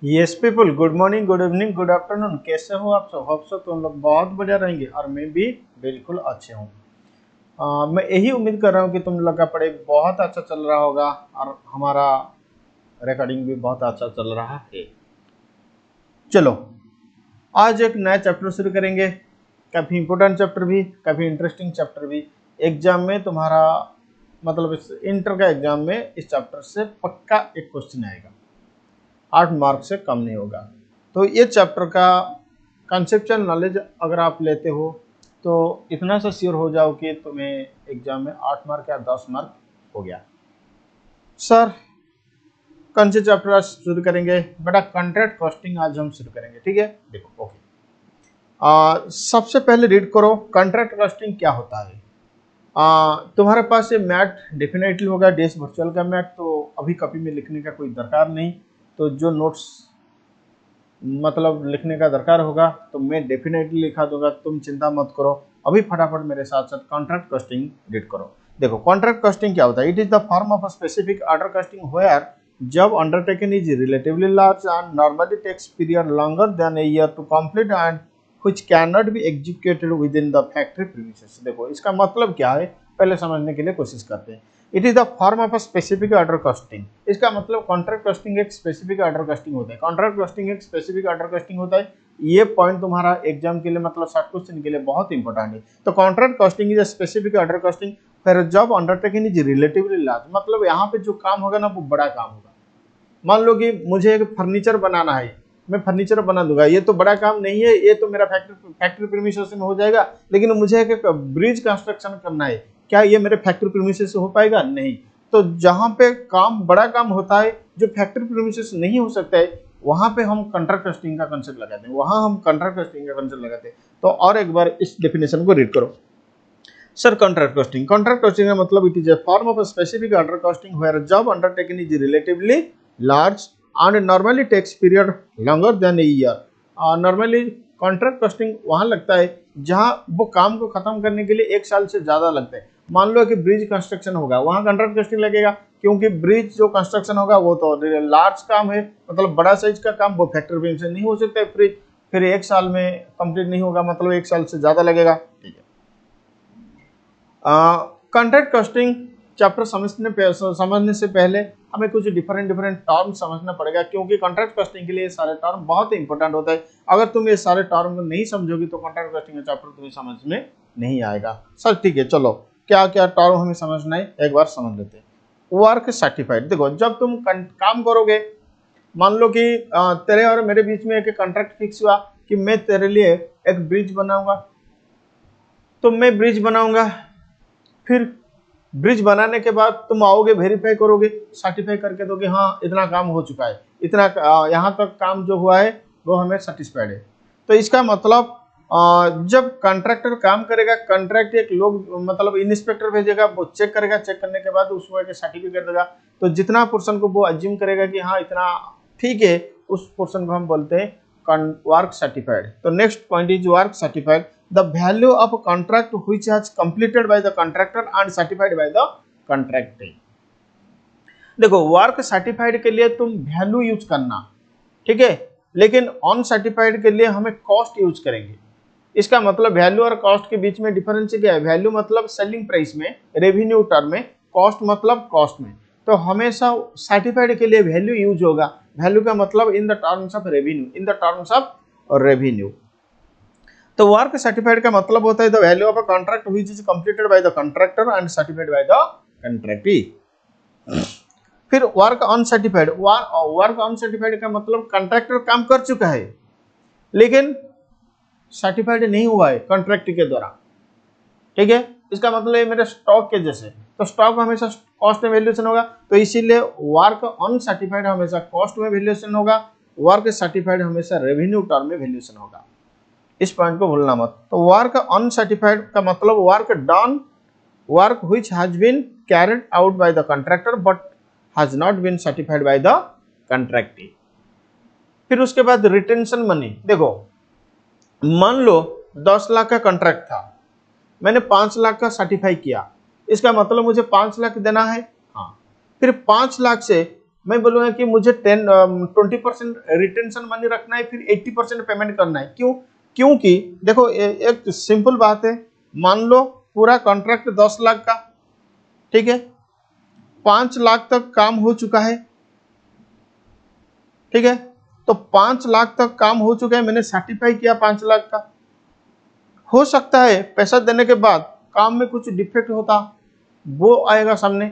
Yes people, good morning, good evening, good afternoon. कैसे हो आप सब? होप सो तुम लोग बहुत बढ़िया रहेंगे और मैं भी बिल्कुल अच्छे हूँ। मैं यही उम्मीद कर रहा हूँ कि तुम लोग का पढ़ाई बहुत अच्छा चल रहा होगा और हमारा रिकॉर्डिंग भी बहुत अच्छा चल रहा है। चलो, आज एक नया चैप्टर शुरू करेंगे। काफ़ी इंपॉर्टेंट चैप्टर भी, काफ़ी इंटरेस्टिंग चैप्टर भी। एग्जाम में तुम्हारा मतलब इस इंटर का एग्जाम में इस चैप्टर से पक्का एक क्वेश्चन आएगा, 8 मार्क से कम नहीं होगा। तो ये चैप्टर का कंसेप्चुअल नॉलेज अगर आप लेते हो तो इतना सा श्योर हो जाओ कि तुम्हें एग्जाम में 8 मार्क या 10 मार्क हो गया। सर, कौन से चैप्टर आज शुरू करेंगे? बेटा, कॉन्ट्रैक्ट कॉस्टिंग आज हम शुरू करेंगे, ठीक है? देखो, ओके। सबसे पहले रीड करो कॉन्ट्रैक्ट कॉस्टिंग क्या होता है। तुम्हारे पास ये मैथ डेफिनेटली होगा, डेस वर्चुअल का मैथ, तो अभी कॉपी में लिखने का कोई दरकार नहीं। तो जो नोट्स मतलब लिखने का दरकार होगा तो मैं डेफिनेटली लिखा दूंगा, तुम चिंता मत करो। अभी फटाफट मेरे साथ साथ कॉन्ट्रैक्ट कॉस्टिंग रीड करो। देखो, कॉन्ट्रैक्ट कॉस्टिंग क्या होता है? It is the form of a specific order costing where job undertaken is relatively large and normally takes period longer than a year to complete and which can not be executed within the factory premises. देखो, इसका मतलब क्या है पहले समझने के लिए कोशिश करते हैं। It is the form of a specific order costing. इसका मतलब कॉन्ट्रैक्ट कॉस्टिंग एक स्पेसिफिक ऑर्डर कॉस्टिंग होता है। कॉन्ट्रैक्ट कॉस्टिंग एक स्पेसिफिक ऑर्डर कॉस्टिंग होता है। ये पॉइंट तुम्हारा एग्जाम के लिए मतलब शॉर्ट क्वेश्चन के लिए बहुत इंपॉर्टेंट है। तो contract costing is a specific order costing फिर जब अंडरटेकिंग इज रिलेटिवली लार्ज, मतलब यहाँ पे जो काम होगा ना वो बड़ा काम होगा। मान लो कि मुझे एक फर्नीचर बनाना है, मैं फर्नीचर बना दूंगा, ये तो बड़ा काम नहीं है, ये तो मेरा फैक्ट्री प्रीमिसेस में हो जाएगा। लेकिन मुझे एक ब्रिज कंस्ट्रक्शन करना है, क्या ये मेरे फैक्ट्री प्रीमिसेस से हो पाएगा? नहीं। तो जहां पे काम बड़ा काम होता है जो फैक्ट्री प्रीमिसेस नहीं हो सकता है, वहां पे हम कॉन्ट्रैक्ट कॉस्टिंग का कंसेप्ट लगाते हैं, वहां हम कॉन्ट्रैक्ट कॉस्टिंग का कंसेप्ट लगाते हैं। तो और एक बार इस डेफिनेशन को रीड करो। Sir, contract costing, contract costing का मतलब it is a form of a specific order costing where job undertaken is relatively large and normally takes period longer than a year। Normally contract costing वहां लगता है जहां वो काम को खत्म करने के लिए 1 साल से ज्यादा लगता है। मान लो कि ब्रिज कंस्ट्रक्शन होगा, वहां कॉन्ट्रैक्ट कॉस्टिंग लगेगा, क्योंकि ब्रिज जो कंस्ट्रक्शन होगा वो तो लार्ज काम है, मतलब बड़ा साइज का काम, वो फैक्ट्री प्रीमिसेस से नहीं हो सकता है। ब्रिज फिर 1 साल में कंप्लीट नहीं होगा, मतलब 1 साल से ज्यादा लगेगा, ठीक है। कॉन्ट्रैक्ट कॉस्टिंग चैप्टर समझने से पहले हमें कुछ डिफरेंट टर्म समझना पड़ेगा, क्योंकि कॉन्ट्रैक्ट कॉस्टिंग के लिए सारे टर्म बहुत ही इंपॉर्टेंट होता है। अगर तुम ये सारे टर्म नहीं समझोगी तो कॉन्ट्रैक्ट कॉस्टिंग का चैप्टर तुम्हें समझ में नहीं आएगा। सर ठीक है, चलो क्या क्या टर्म हमें समझना है एक बार समझ लेते हैं। वर्क सर्टिफाइड, देखो जब तुम काम करोगे, मान लो कि तेरे और मेरे बीच में एक कॉन्ट्रैक्ट फिक्स हुआ कि मैं तेरे लिए एक ब्रिज बनाऊंगा, तो मैं ब्रिज बनाऊंगा, फिर ब्रिज बनाने के बाद तुम आओगे, वेरीफाई करोगे, सर्टिफाई करके दोगे हाँ इतना काम हो चुका है, इतना यहाँ तक काम जो हुआ है वो हमें सेटिस्फाइड है। तो इसका मतलब जब कॉन्ट्रैक्टर काम करेगा, कॉन्ट्रैक्ट एक लोग मतलब इंस्पेक्टर भेजेगा, वो चेक करेगा, चेक करने के बाद उसको एक सर्टिफिकेट देगा। तो जितना पोर्शन को वो अज्यूम करेगा कि हाँ इतना ठीक है, उस पोर्शन को हम बोलते हैं वर्क सर्टिफाइड। तो next point is work certified, the value of a contract which has completed by the contractor and certified by the contractor। देखो, वर्क सर्टिफाइड के लिए तुम वैल्यू यूज करना, ठीक है, लेकिन ऑन सर्टिफाइड के लिए हमें कॉस्ट यूज करेंगे। इसका मतलब वैल्यू और कॉस्ट के बीच में डिफरेंस क्या है? वैल्यू मतलब सेलिंग प्राइस में, रेवेन्यू टर्म में, कॉस्ट मतलब कॉस्ट में। तो हमेशा सर्टिफाइड के लिए वैल्यू यूज होगा। वैल्यू का मतलब in the terms of revenue, in the terms of revenue. तो वर्क सर्टिफाइड का मतलब होता है the value of a contract which is completed by the contractor and certified by the contractee. फिर work uncertified, work uncertified का मतलब contractor काम कर चुका है लेकिन सर्टिफाइड नहीं हुआ है कॉन्ट्रैक्ट के द्वारा, ठीक है। इसका मतलब है मेरे स्टॉक के जैसे, तो स्टॉक हमेशा कॉस्ट में वैल्यूएशन होगा, तो इसीलिए वर्क अनसर्टिफाइड हमेशा कॉस्ट में वैल्यूएशन होगा, वर्क सर्टिफाइड हमेशा रेवेन्यू टर्म में वैल्यूएशन होगा। इस पॉइंट को भूलना मत। तो वर्क अनसर्टिफाइड का मतलब work done, work which has been carried out by the contractor but has not been certified by the contractee. फिर उसके बाद रिटेंशन मनी, देखो मान लो 10 लाख का कॉन्ट्रैक्ट था, मैंने 5 लाख का सर्टिफाई किया, इसका मतलब मुझे 5 लाख देना है। हाँ, फिर 5 लाख से मैं बोलूंगा कि मुझे 20% रिटेंशन मनी रखना है, फिर 80% पेमेंट करना है। क्यों? क्योंकि देखो एक सिंपल बात है, मान लो पूरा कॉन्ट्रैक्ट 10 लाख का, ठीक है, 5 लाख तक काम हो चुका है, ठीक है, तो 5 लाख तक काम हो चुका है, मैंने सर्टिफाई किया 5 लाख का। हो सकता है पैसा देने के बाद काम में कुछ डिफेक्ट होता, वो आएगा सामने,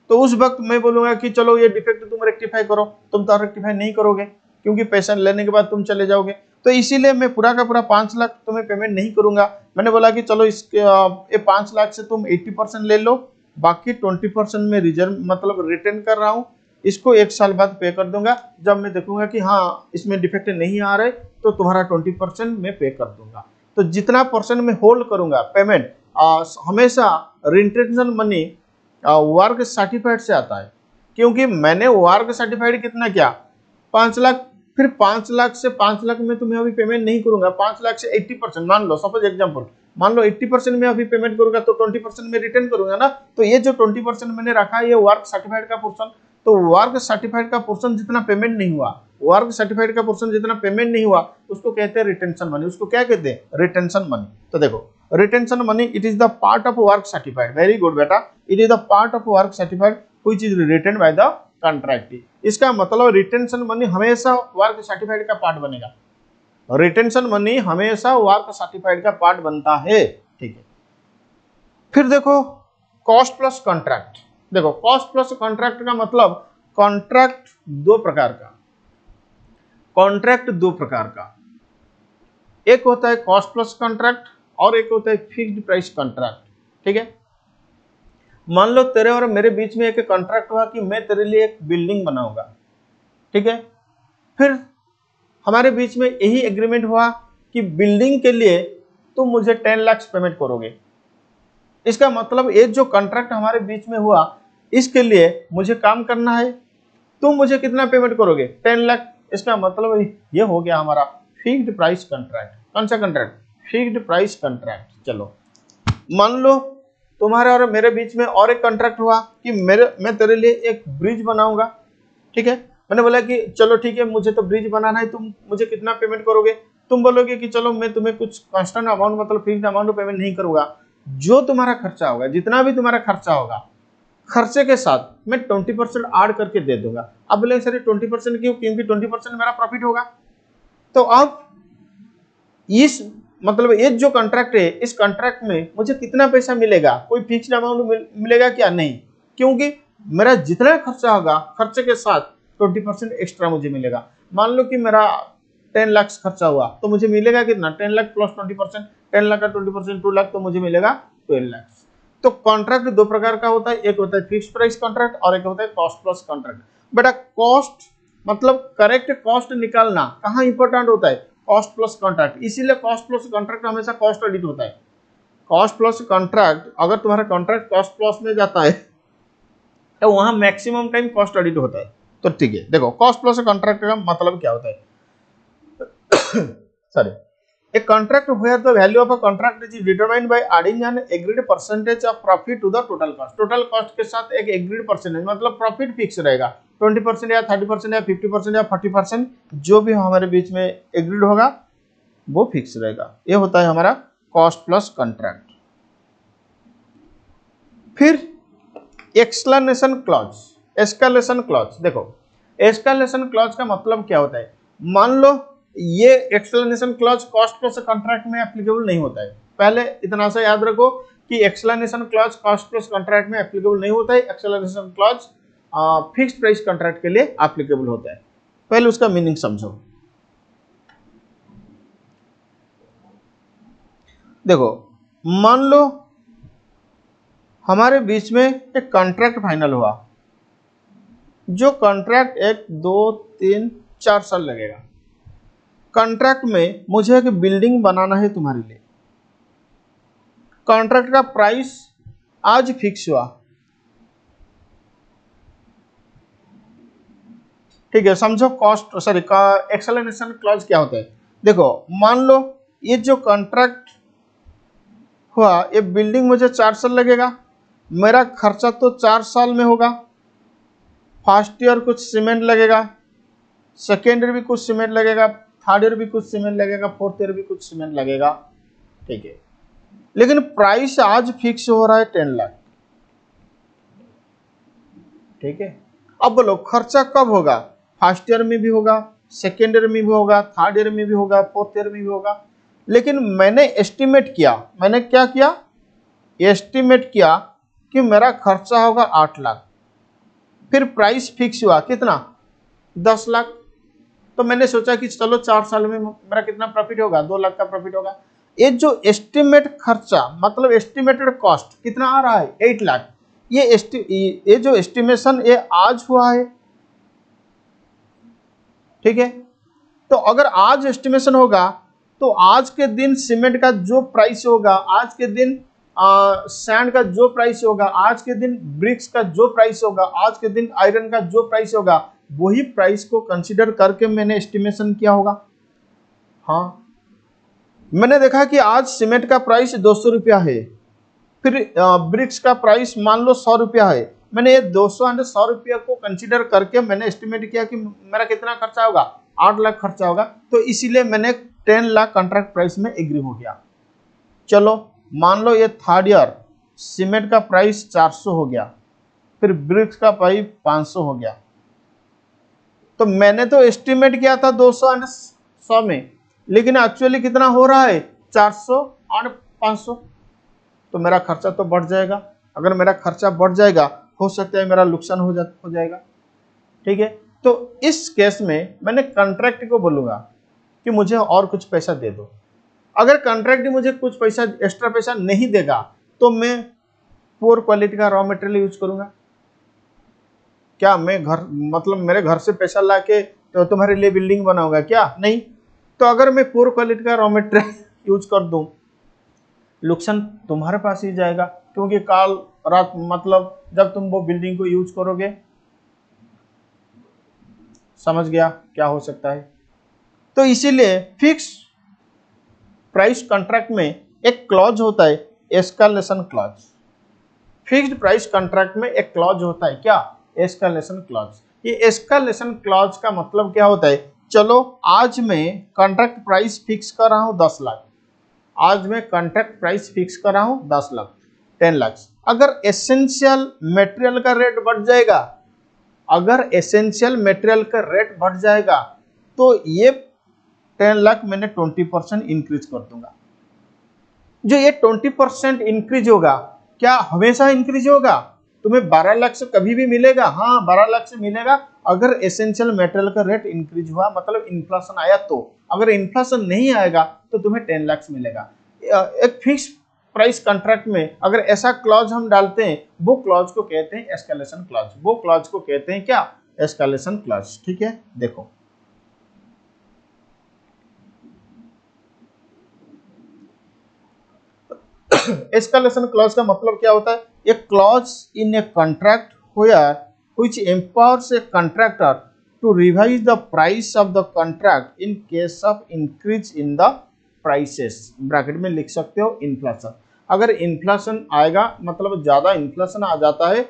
तो उस वक्त मैं बोलूंगा कि चलो ये डिफेक्ट तुम रेक्टिफाई करो। तुम तो रेक्टिफाई नहीं करोगे क्योंकि पैसा लेने के बाद तुम चले जाओगे, तो इसीलिए मैं पूरा का पूरा 5 लाख तुम्हें पेमेंट नहीं करूंगा। मैंने बोला कि चलो इसके ये 5 लाख से तुम 80% ले लो, बाकी 20% में रिजर्व मतलब रिटर्न कर रहा हूँ, इसको 1 साल बाद पे कर दूंगा। जब मैं देखूंगा कि हाँ इसमें डिफेक्ट नहीं आ रहे तो तुम्हारा 20% में पे कर दूंगा। तो जितना परसेंट में होल्ड करूंगा पेमेंट, हमेशा रिटेंशन मनी वर्क सर्टिफाइड से आता है, क्योंकि मैंने वर्क सर्टिफाइड कितना किया 5 लाख, फिर 5 लाख से 5 लाख में तुम्हें अभी पेमेंट नहीं करूंगा, 5 लाख से 80%, मान लो सपोज एग्जांपल, मान लो 80% में अभी पेमेंट करूंगा तो 20% में रिटर्न करूंगा ना। तो ये जो 20% मैंने रखा है ये वर्क सर्टिफाइड का पोर्शन, तो वर्क सर्टिफाइड का पोर्शन जितना पेमेंट नहीं हुआ, वर्क सर्टिफाइड का पोर्शन जितना पेमेंट नहीं हुआ उसको कहते हैं रिटेंशन मनी। उसको क्या कहते हैं? Retention money. तो देखो retention money it is the part of work certified, very good बेटा, it is the part of work certified which is retain by the contractee. इसका मतलब रिटेंशन मनी हमेशा वर्क सर्टिफाइड का पार्ट बनेगा, retention money हमेशा work certified का part बनता है, ठीक है। फिर देखो कॉस्ट प्लस कॉन्ट्रैक्ट। देखो कॉस्ट प्लस कॉन्ट्रैक्ट का मतलब कॉन्ट्रैक्ट दो प्रकार का, कॉन्ट्रैक्ट दो प्रकार का, एक होता है कॉस्ट प्लस कॉन्ट्रैक्ट और एक होता है फिक्स्ड प्राइस कॉन्ट्रैक्ट, ठीक है। मान लो तेरे और मेरे बीच में एक कॉन्ट्रैक्ट हुआ कि मैं तेरे लिए एक बिल्डिंग बनाऊंगा, ठीक है, फिर हमारे बीच में यही एग्रीमेंट हुआ कि बिल्डिंग के लिए तुम मुझे 10 लाख पेमेंट करोगे। इसका मतलब ये जो कॉन्ट्रैक्ट हमारे बीच में हुआ इसके लिए मुझे काम करना है, तुम मुझे कितना पेमेंट करोगे? 10 लाख। इसका मतलब ये हो गया हमारा फिक्स्ड प्राइस कॉन्ट्रैक्ट। कौन सा कॉन्ट्रैक्ट? Fixed price contract. चलो मान लो तुम्हारे और मेरे बीच में और एक कॉन्ट्रैक्ट हुआ कि मैं तेरे लिए एक ब्रिज बनाऊंगा, ठीक है। मैंने बोला कि चलो ठीक है मुझे तो ब्रिज बनाना है, तुम मुझे कितना पेमेंट करोगे? तुम बोलोगे कि चलो मैं तुम्हें कुछ कांस्टेंट अमाउंट मतलब फिक्स्ड अमाउंट पेमेंट नहीं करूंगा, जो तुम्हारा खर्चा होगा, जितना भी तुम्हारा खर्चा होगा, खर्चे के साथ मैं 20% ऐड करके दे दूंगा। अब बोले सर 20% क्यों? क्योंकि 20% मेरा प्रॉफिट होगा। तो अब इस मतलब ये जो कॉन्ट्रैक्ट है इस कॉन्ट्रैक्ट में मुझे कितना पैसा मिलेगा, कोई फिक्स्ड अमाउंट मिलेगा क्या? नहीं, क्योंकि मेरा जितना खर्चा होगा खर्चे के साथ 20% एक्स्ट्रा मुझे मिलेगा। मान लो कि मेरा 10 लाख खर्चा हुआ तो मुझे मिलेगा कितना? 10 लाख प्लस 20%, 10 लाख का 20% 2 लाख, तो मुझे मिलेगा 12 लाख। तो कॉन्ट्रैक्ट दो प्रकार का होता है, एक होता है फिक्स्ड प्राइस कॉन्ट्रैक्ट और एक होता है कॉस्ट प्लस कॉन्ट्रैक्ट। बेटा कॉस्ट मतलब करेक्ट कॉस्ट निकालना कहाँ इंपॉर्टेंट होता है? Cost plus contract. इसीलिए कॉस्ट प्लस कॉन्ट्रैक्ट हमेशा कॉस्ट ऑडिट होता है। कॉस्ट प्लस कॉन्ट्रैक्ट, अगर तुम्हारा कॉन्ट्रैक्ट कॉस्ट प्लस में जाता है तो वहां मैक्सिमम टाइम कॉस्ट ऑडिट होता है। तो ठीक है, देखो कॉस्ट प्लस कॉन्ट्रैक्ट का मतलब क्या होता है? Sorry, a contract where the value of a contract is determined by adding an agreed percentage of profit to the total cost। total cost के साथ एक agreed percentage मतलब प्रॉफिट फिक्स रहेगा, 20% या 30% या 50% या 40%, जो भी हमारे बीच में एग्रीड होगा वो फिक्स रहेगा। ये होता है हमारा कॉस्ट प्लस कॉन्ट्रैक्ट। फिर एक्सप्लेनेशन क्लॉज, एस्केलेशन क्लॉज। देखो एस्केलेशन क्लॉज का मतलब क्या होता है? मान लो ये explanation clause cost plus contract में एप्लीकेबल नहीं होता है। पहले इतना सा याद रखो कि explanation clause cost plus contract में एप्लीकेबल नहीं होता है, explanation clause fixed price contract के लिए एप्लीकेबल होता है। पहले उसका मीनिंग समझो। देखो मान लो हमारे बीच में एक कॉन्ट्रैक्ट फाइनल हुआ, जो कॉन्ट्रैक्ट 1 2 3 4 साल लगेगा। कॉन्ट्रैक्ट में मुझे एक बिल्डिंग बनाना है तुम्हारे लिए। कॉन्ट्रैक्ट का प्राइस आज फिक्स हुआ, ठीक है। समझो कॉस्ट सॉरी एक्सप्लेनेशन क्लॉज क्या होता है। देखो मान लो ये जो कॉन्ट्रैक्ट हुआ, ये बिल्डिंग मुझे 4 साल लगेगा, मेरा खर्चा तो 4 साल में होगा, फर्स्ट ईयर कुछ सीमेंट लगेगा, सेकेंड ईयर भी कुछ सीमेंट लगेगा, थर्ड ईयर भी कुछ सीमेंट लगेगा, फोर्थ ईयर भी कुछ सीमेंट लगेगा, ठीक है। लेकिन प्राइस आज फिक्स हो रहा है 10 लाख, ठीक है। अब बोलो खर्चा कब होगा? फर्स्ट ईयर में भी होगा, सेकेंड ईयर में भी होगा, थर्ड ईयर में भी होगा, फोर्थ ईयर में भी होगा। लेकिन मैंने एस्टिमेट किया, मैंने क्या किया? एस्टिमेट किया कि मेरा खर्चा होगा 8 लाख, फिर प्राइस फिक्स हुआ कितना? 10 लाख। तो मैंने सोचा कि चलो 4 साल में मेरा कितना प्रॉफिट होगा? 2 लाख का प्रॉफिट होगा। ये जो एस्टिमेट खर्चा मतलब एस्टिमेटेड कॉस्ट कितना आ रहा है? 8 लाख। ये जो एस्टिमेशन ये आज हुआ है, ठीक है। तो अगर आज एस्टिमेशन होगा तो आज के दिन सीमेंट का जो प्राइस होगा, आज के दिन सैंड का जो प्राइस होगा, आज के दिन ब्रिक्स का जो प्राइस होगा, आज के दिन आयरन का जो प्राइस होगा, वही प्राइस को कंसीडर करके मैंने एस्टिमेशन किया होगा। हाँ, मैंने देखा कि आज सीमेंट का प्राइस 200 रुपया है, फिर ब्रिक्स का प्राइस मान लो 100 रुपया है। मैंने ये 200 और 100 रुपया को कंसीडर करके मैंने एस्टिमेट किया कि मेरा कितना खर्चा होगा? 8 लाख खर्चा होगा। तो इसीलिए मैंने 10 लाख कॉन्ट्रैक्ट प्राइस में एग्री हो गया। चलो मान लो ये थर्ड ईयर सीमेंट का प्राइस 400 हो गया, फिर ब्रिक्स का प्राइस 500 हो गया। तो मैंने तो एस्टिमेट किया था 200 और 100 में, लेकिन एक्चुअली कितना हो रहा है? 400 और 500। तो मेरा खर्चा तो बढ़ जाएगा। अगर मेरा खर्चा बढ़ जाएगा, हो सकता है मेरा नुकसान हो जाएगा, ठीक है। तो इस केस में मैंने कॉन्ट्रैक्ट को बोलूंगा कि मुझे और कुछ पैसा दे दो। अगर कॉन्ट्रैक्ट मुझे कुछ पैसा एक्स्ट्रा पैसा नहीं देगा तो मैं पुअर क्वालिटी का रॉ मटेरियल यूज करूंगा। क्या मैं घर मतलब मेरे घर से पैसा ला के तो तुम्हारे लिए बिल्डिंग बनाऊंगा क्या? नहीं। तो अगर मैं पुअर क्वालिटी का रॉ मटेरियल यूज कर दूं, नुकसान तुम्हारे पास ही जाएगा, क्योंकि काल रात मतलब जब तुम वो बिल्डिंग को यूज करोगे, समझ गया क्या हो सकता है। तो इसीलिए फिक्स प्राइस कॉन्ट्रैक्ट में एक क्लॉज होता है, escalation clause. Fixed price contract में एक क्लॉज होता है, क्या? Escalation clause. ये एस्केलेशन क्लॉज का मतलब क्या होता है? चलो आज मैं कॉन्ट्रैक्ट प्राइस फिक्स कर रहा हूं 10 लाख, आज मैं कॉन्ट्रैक्ट प्राइस फिक्स कर रहा हूं 10 लाख, 10 लाख। अगर एसेंशियल मटेरियल का रेट बढ़ जाएगा, अगर एसेंशियल मटेरियल का रेट बढ़ जाएगा तो ये 10 लाख मैंने 20% इंक्रीज कर दूंगा। जो ये 20% इंक्रीज होगा, क्या हमेशा इंक्रीज होगा? तुम्हें 12 लाख से कभी भी मिलेगा? हाँ, 12 लाख से मिलेगा अगर एसेंशियल मटेरियल का रेट इंक्रीज हुआ, मतलब इन्फ्लेशन आया। तो अगर इन्फ्लेशन नहीं आएगा तो तुम्हें 10 लाख मिलेगा। एक फिक्स प्राइस कॉन्ट्रैक्ट में अगर ऐसा क्लॉज हम डालते हैं, वो क्लॉज को कहते हैं एस्केलेशन क्लॉज। वो क्लॉज को कहते हैं क्या? एस्केलेशन क्लॉज, ठीक है। देखो एस्केलेशन क्लॉज का मतलब क्या होता है? A clause in a contract where which empowers a contractor to revise the price of the contract in case of increase in the prices. Bracket में लिख सकते हो इन्फ्लेशन। अगर इन्फ्लेशन आएगा, मतलब ज्यादा इन्फ्लेशन आ जाता है,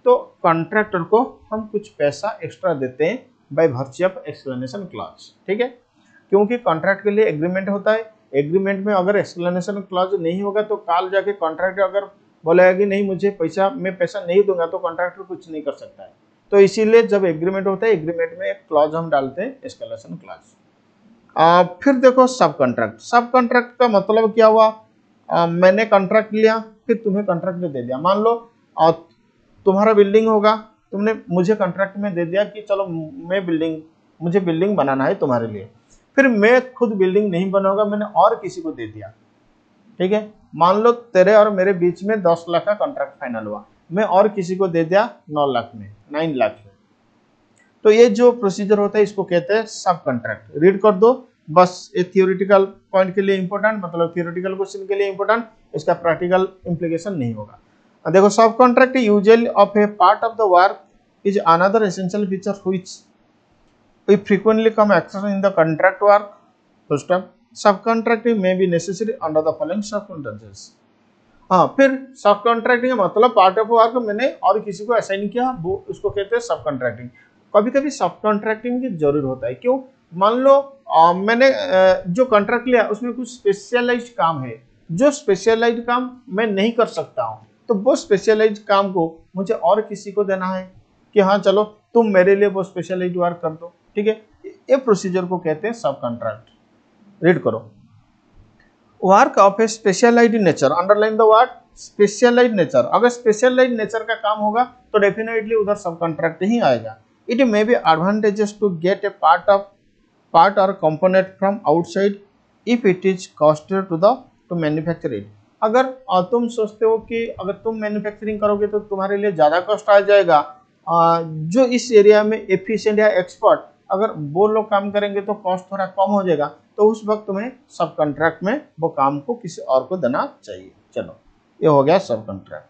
तो कॉन्ट्रैक्टर को हम कुछ पैसा एक्स्ट्रा देते हैं by virtue of escalation clause, ठीक है। क्योंकि कॉन्ट्रैक्ट के लिए एग्रीमेंट होता है, एग्रीमेंट में अगर एक्सप्लेनेशन क्लॉज नहीं होगा तो काल जाके कॉन्ट्रैक्टर अगर बोलेगा कि नहीं मुझे मैं पैसा नहीं दूंगा, तो कॉन्ट्रैक्टर कुछ नहीं कर सकता है। तो इसीलिए जब एग्रीमेंट होता है, एग्रीमेंट में एक क्लॉज हम डालते हैं, एस्केलेशन क्लॉज। फिर देखो सब कॉन्ट्रैक्ट। सब कॉन्ट्रैक्ट का मतलब क्या हुआ? मैंने कॉन्ट्रैक्ट लिया, फिर तुम्हें कॉन्ट्रैक्ट में दे दिया। मान लो तुम्हारा बिल्डिंग होगा, तुमने मुझे कॉन्ट्रैक्ट में दे दिया कि चलो मुझे बिल्डिंग बनाना है तुम्हारे लिए। फिर मैं खुद बिल्डिंग नहीं बनाऊंगा, मैंने और किसी को दे दिया, ठीक है। मान लो तेरे और मेरे बीच में 10 लाख का कॉन्ट्रैक्ट फाइनल हुआ, मैं और किसी को दे दिया 9 लाख में, 9 लाख में। तो ये जो प्रोसीजर होता है इसको कहते हैं सब कॉन्ट्रैक्ट। रीड कर दो बस, ये थियोरेटिकल पॉइंट के लिए इंपॉर्टेंट, मतलब थियोरेटिकल क्वेश्चन के लिए इंपॉर्टेंट, इसका प्रैक्टिकल इंप्लीकेशन नहीं होगा। देखो सब contract usually of A part of the work is another essential feature which we frequently come across in the contract work. First step, subcontracting may be necessary under the following circumstances. हाँ, फिर सब contracting मतलब part of work मैंने और किसी को assign किया, वो उसको कहते हैं सब कॉन्ट्रैक्टिंग। कभी कभी सब कॉन्ट्रैक्टिंग की जरूर होता है, क्यों? मान लो मैंने जो कॉन्ट्रैक्ट लिया उसमें कुछ स्पेशलाइज्ड काम है, जो स्पेशलाइज्ड काम मैं नहीं कर सकता हूँ, तो वो स्पेशलाइज्ड काम को मुझे और किसी को देना है कि हाँ चलो तुम मेरे लिए वो स्पेशलाइज्ड वर्क कर दो, ठीक है। ये प्रोसीजर को कहते हैं सब कॉन्ट्रैक्ट। रीड करो, work of a specialised nature, underline the word specialised nature. अगर स्पेशलाइज्ड नेचर का काम होगा तो डेफिनेटली उधर सब कॉन्ट्रैक्ट ही आएगा। It may be advantages to get a part और component from outside if it is costed to manufacture it. अगर तुम सोचते हो कि अगर तुम मैन्युफैक्चरिंग करोगे तो तुम्हारे लिए ज़्यादा कॉस्ट आ जाएगा, जो इस एरिया में एफिशिएंट या एक्सपर्ट अगर वो लोग काम करेंगे तो कॉस्ट थोड़ा कम हो जाएगा, तो उस वक्त तुम्हें सब कॉन्ट्रैक्ट में वो काम को किसी और को देना चाहिए। चलो, ये हो गया सब कॉन्ट्रैक्ट।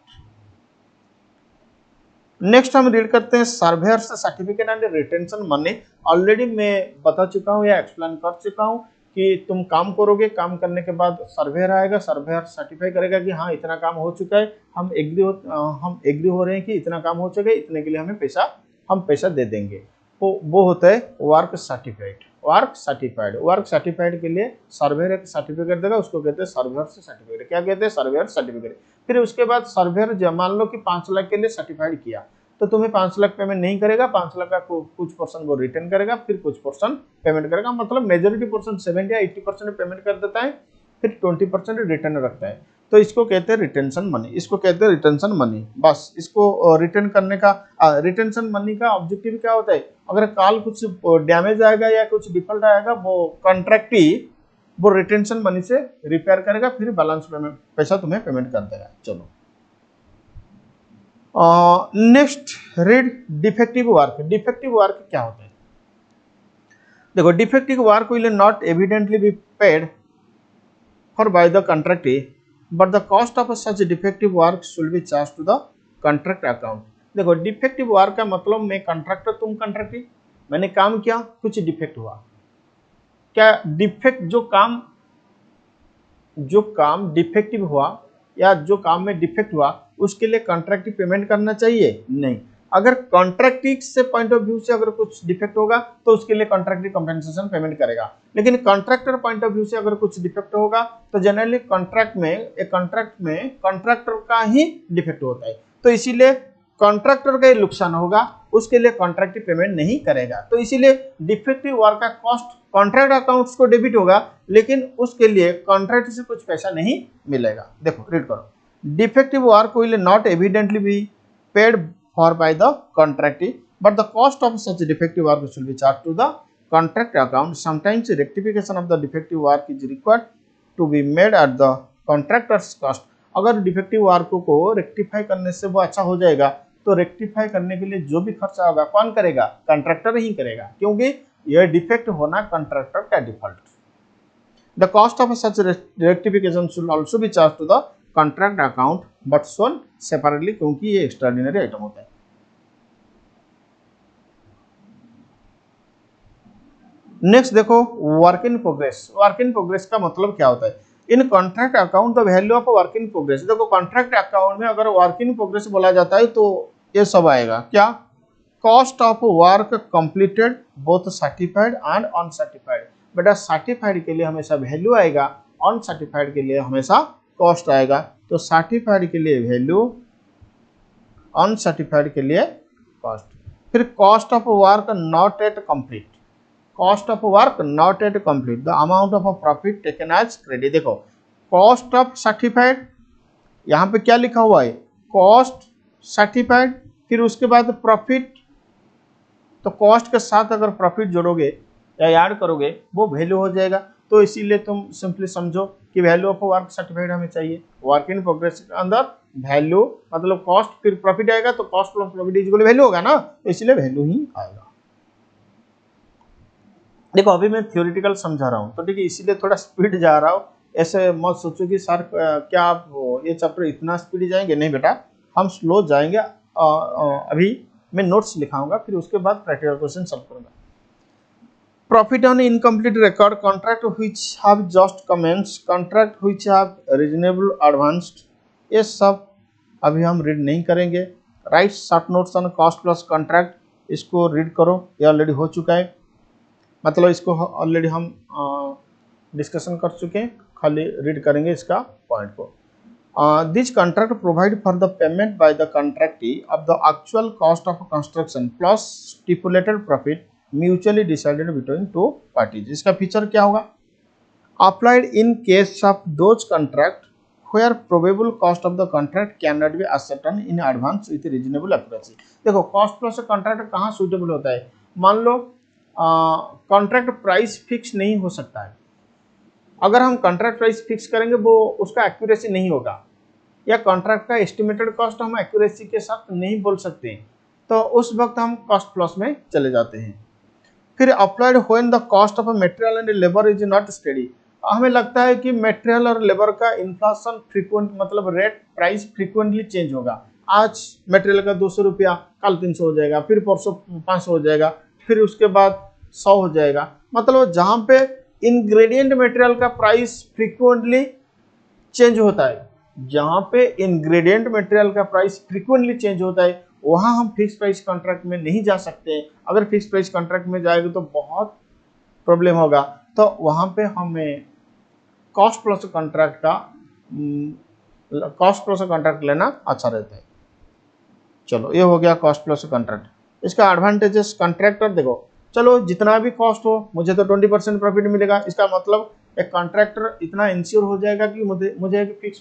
नेक्स्ट हम रीड करते हैं surveyor's certificate and retention money. Already मैं बता चुका हूँ या एक्सप्लेन कर चुका हूँ कि तुम काम करोगे, काम करने के बाद सर्वेयर आएगा, सर्वेयर सर्टिफाई करेगा कि हाँ इतना काम हो चुका है, हम एग्री हो रहे हैं कि इतना काम हो चुका है, इतने के लिए हमें पैसा दे देंगे। तो वो होता है वर्क सर्टिफाइड। वर्क सर्टिफाइड के लिए सर्वेयर एक सर्टिफिकेट देगा, उसको कहते हैं सर्वेयर सर्टिफिकेट। क्या कहते हैं? Surveyor certificate. फिर उसके बाद सर्वेयर मान लो कि 5 लाख के लिए सर्टिफाइड किया, तो तुम्हें 5 लाख पेमेंट नहीं करेगा, 5 लाख का कुछ पोर्शन वो रिटर्न करेगा, फिर कुछ पोर्शन पेमेंट करेगा, मतलब मेजोरिटी पोर्शन 70 या 80% पेमेंट कर देता है, फिर 20% रिटर्न रखता है। तो इसको कहते हैं रिटेंशन मनी, बस इसको रिटर्न करने का रिटेंशन मनी का ऑब्जेक्टिव क्या होता है? अगर काल कुछ डैमेज आएगा या कुछ डिफॉल्ट आएगा, वो कॉन्ट्रैक्टी वो रिटेंशन मनी से रिपेयर करेगा, फिर बैलेंस पेमेंट पैसा तुम्हें पेमेंट कर देगा। चलो next read defective work. Defective work क्या होता है? देखो, defective work will not evidently be paid for by the contractee, but the cost of such defective work should be charge to the contract account. देखो, defective work का मतलब मैं contractor, तुम कॉन्ट्रैक्टी, मैंने काम किया, कुछ डिफेक्ट हुआ। क्या डिफेक्ट जो काम डिफेक्टिव हुआ या जो काम में डिफेक्ट हुआ उसके लिए कॉन्ट्रैक्ट पेमेंट करना चाहिए? नहीं। अगर कॉन्ट्रैक्ट से पॉइंट ऑफ व्यू से अगर कुछ डिफेक्ट होगा तो उसके लिए कॉन्ट्रैक्ट कंपेंसेशन पेमेंट करेगा, लेकिन कॉन्ट्रैक्टर पॉइंट ऑफ व्यू से अगर कुछ डिफेक्ट होगा तो जनरली कॉन्ट्रैक्ट में कॉन्ट्रैक्टर का ही डिफेक्ट होता है, तो इसीलिए कॉन्ट्रैक्टर का नुकसान होगा, उसके लिए कॉन्ट्रैक्ट पेमेंट नहीं करेगा। तो इसीलिए डिफेक्टिव वर्क का कॉस्ट कॉन्ट्रैक्ट अकाउंट्स को डेबिट होगा, लेकिन उसके लिए कॉन्ट्रैक्ट से कुछ पैसा नहीं मिलेगा। देखो, रीड करो, defective work will not evidently be paid for by the contractee, but the cost of such defective work should be charge to the contract account. Sometimes rectification of the defective work is required to be made at the contractor's cost. अगर defective work को rectify करने से वो अच्छा हो जाएगा तो rectify करने के लिए जो भी खर्चा होगा कौन करेगा? कॉन्ट्रैक्टर ही करेगा, क्योंकि यह डिफेक्ट होना कॉन्ट्रैक्टर का default. The cost of such rectification should also be charge to the contract account but shown separately, क्योंकि ये एक्स्ट्राऑर्डिनरी आइटम होता है। नेक्स्ट देखो, work in progress. Work in progress का मतलब क्या होता है? In contract account the value of work in progress. देखो, कॉन्ट्रैक्ट अकाउंट में अगर वर्क इन प्रोग्रेस बोला जाता है तो ये सब आएगा। क्या? Cost of work completed both certified and uncertified. बेटा, सर्टिफाइड के लिए हमेशा वैल्यू आएगा, अनसर्टिफाइड के लिए हमेशा कॉस्ट आएगा। तो सर्टिफाइड के लिए वैल्यू, अनसर्टिफाइड के लिए कॉस्ट। फिर cost of work not yet complete, cost of work not yet complete, the amount of profit taken as credit. देखो, कॉस्ट ऑफ सर्टिफाइड, यहाँ पे क्या लिखा हुआ है? कॉस्ट सर्टिफाइड, फिर उसके बाद प्रॉफिट। तो कॉस्ट के साथ अगर प्रॉफिट जोड़ोगे या ऐड करोगे वो वैल्यू हो जाएगा। तो इसीलिए तुम सिंपली समझो कि वैल्यू ऑफ वर्क सर्टिफाइड हमें चाहिए। वर्क इन प्रोग्रेस के अंदर वैल्यू मतलब कॉस्ट फिर प्रॉफिट आएगा, तो cost plus profit equal value होगा ना, तो इसीलिए वैल्यू ही आएगा। देखो, अभी मैं थ्योरेटिकल समझा रहा हूँ तो ठीक है, इसीलिए थोड़ा स्पीड जा रहा हूँ। ऐसे मत सोचो कि सर क्या आप ये चैप्टर इतना स्पीड जाएंगे, नहीं बेटा, हम स्लो जाएंगे। अभी मैं नोट्स लिखाऊंगा, फिर उसके बाद प्रैक्टिकल क्वेश्चन सॉल्व करूंगा। Profit on incomplete record, contract which have just commenced, contract which have reasonable advanced, ये सब अभी हम रीड नहीं करेंगे। Right short notes on cost plus contract, इसको रीड करो, ये ऑलरेडी हो चुका है, मतलब इसको ऑलरेडी हम डिस्कशन कर चुके हैं, खाली रीड करेंगे इसका पॉइंट को। This contract provide for the payment by the contractee of the actual cost of construction plus stipulated profit mutually decided between two parties. इसका फीचर क्या होगा? Applied in case of those contract where probable cost of the contract cannot be ascertained in advance with reasonable accuracy। देखो cost plus contract कहाँ suitable होता है? मान लो contract price fix नहीं हो सकता है, अगर हम कॉन्ट्रैक्ट प्राइस फिक्स करेंगे वो उसका एक्यूरेसी नहीं होगा, या कॉन्ट्रैक्ट का एस्टिमेटेड कॉस्ट हम एक्यूरेसी के साथ नहीं बोल सकते, तो उस वक्त हम कॉस्ट प्लस में चले जाते हैं। फिर applied when the cost of material and labour is not steady, हमें लगता है कि मटेरियल और लेबर का इन्फ्लेशन फ्रीक्वेंट, मतलब रेट प्राइस फ्रीक्वेंटली चेंज होगा। आज मटेरियल का 200 रुपया, कल 300 हो जाएगा, फिर परसों 500 हो जाएगा, फिर उसके बाद 100 हो जाएगा। मतलब जहाँ पे इंग्रेडिएंट मटेरियल का प्राइस फ्रीक्वेंटली चेंज होता है, जहाँ पे इंग्रेडिएंट मटेरियल का प्राइस फ्रीक्वेंटली चेंज होता है, वहाँ हम फिक्स प्राइस कॉन्ट्रैक्ट में नहीं जा सकते हैं। अगर फिक्स प्राइस कॉन्ट्रैक्ट में जाएंगे तो बहुत प्रॉब्लम होगा, तो वहाँ पे हमें कॉस्ट प्लस कॉन्ट्रैक्ट लेना अच्छा रहता है। चलो ये हो गया कॉस्ट प्लस कॉन्ट्रैक्ट। इसका एडवांटेजेस, कॉन्ट्रैक्टर देखो, चलो जितना भी कॉस्ट हो मुझे तो 20% प्रॉफिट मिलेगा, इसका मतलब एक कॉन्ट्रैक्टर इतना इंश्योर हो जाएगा कि मुझे एक फिक्स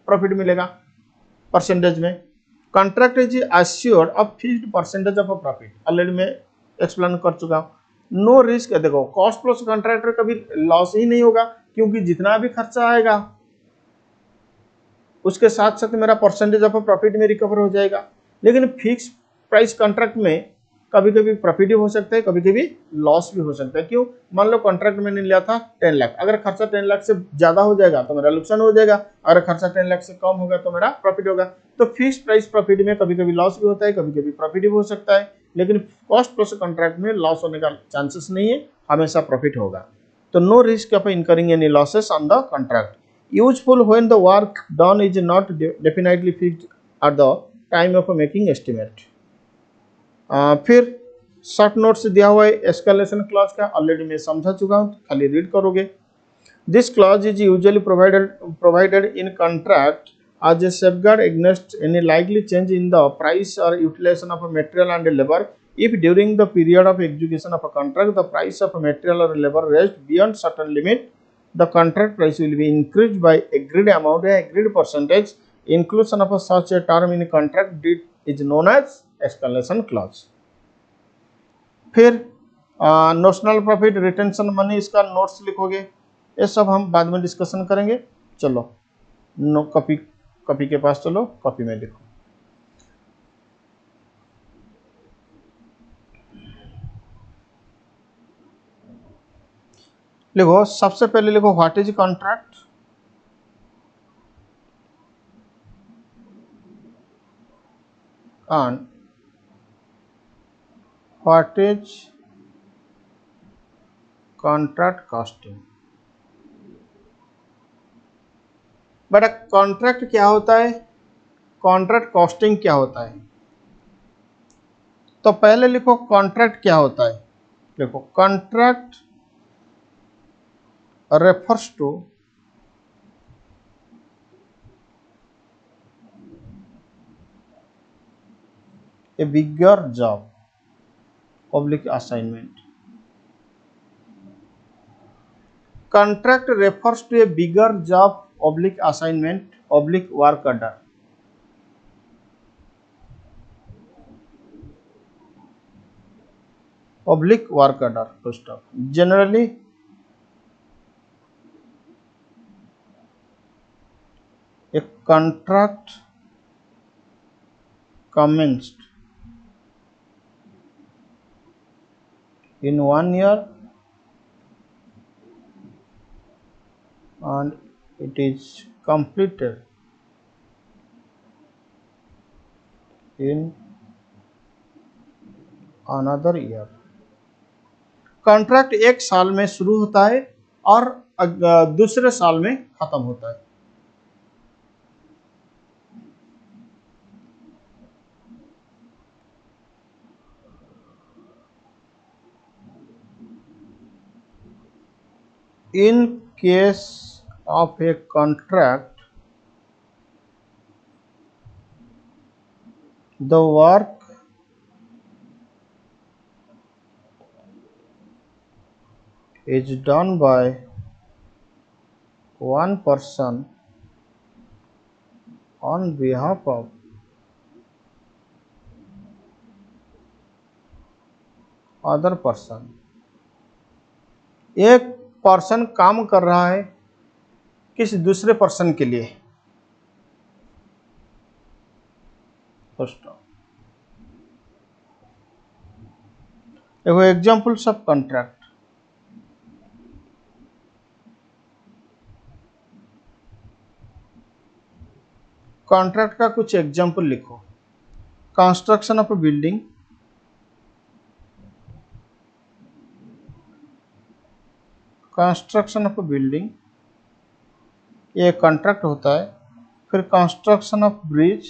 प्रॉफिट मिलेगा परसेंटेज में। Contract is assured of fixed percentage of profit, already मैं एक्सप्लेन कर चुका हूँ। नो रिस्क, देखो कॉस्ट प्लस कॉन्ट्रैक्टर कभी लॉस ही नहीं होगा, क्योंकि जितना भी खर्चा आएगा उसके साथ साथ मेरा परसेंटेज ऑफ प्रॉफिट में रिकवर हो जाएगा। लेकिन फिक्स प्राइस कॉन्ट्रैक्ट में कभी कभी प्रॉफिट भी हो सकता है, कभी कभी लॉस भी हो सकता है। क्यों? मान लो कॉन्ट्रैक्ट मैंने लिया था 10 लाख, अगर खर्चा 10 लाख से ज्यादा हो जाएगा तो मेरा नुकसान हो जाएगा, अगर खर्चा 10 लाख से कम होगा तो मेरा प्रॉफिट होगा। तो फिक्स प्राइस प्रॉफिट में कभी कभी लॉस भी होता है, कभी कभी प्रॉफिट भी हो सकता है, लेकिन कॉस्ट प्लस कॉन्ट्रैक्ट में लॉस होने का चांसेस नहीं है, हमेशा प्रॉफिट होगा। तो no risk of incurring any losses on the contract. Useful when the work done is not definitely fixed at the time of making estimate. फिर शॉर्ट नोट्स दिया हुआ है एस्केलेशन क्लॉज का, ऑलरेडी मैं समझा चुका हूँ, खाली रीड करोगे। This clause is usually provided in contract as a safeguard against any likely change in the price or utilization of a material and labor. If during the period of execution of a contract the price of a material or labor raised beyond certain limit, the contract price will be increased by agreed amount, agreed percentage. Inclusion of such a term in contract deed is known as escalation clause. फिर notional profit, retention money, इसका notes लिखोगे, ये सब हम बाद में discussion करेंगे। चलो नो कॉपी के पास चलो, कॉपी में लिखो। लिखो, सबसे पहले लिखो what is contract, and what is contract costing. बेटा कॉन्ट्रैक्ट क्या होता है, कॉन्ट्रैक्ट कॉस्टिंग क्या होता है? तो पहले लिखो कॉन्ट्रैक्ट क्या होता है। देखो contract refers to a bigger job oblique assignment. Contract refers to a bigger job oblique assignment oblique work order. Oblique work order to stop. Generally, a contract commenced in 1 year and it is completed in another year. Contract एक साल में शुरू होता है और दूसरे साल में खत्म होता है। In case of a contract, the work is done by one person on behalf of other person. एक पर्सन काम कर रहा है किसी दूसरे पर्सन के लिए। देखो एग्जाम्पल्स ऑफ कॉन्ट्रैक्ट। कॉन्ट्रैक्ट का कुछ एग्जाम्पल लिखो। Construction of a building, construction of a building ये कॉन्ट्रैक्ट होता है। फिर construction of bridge,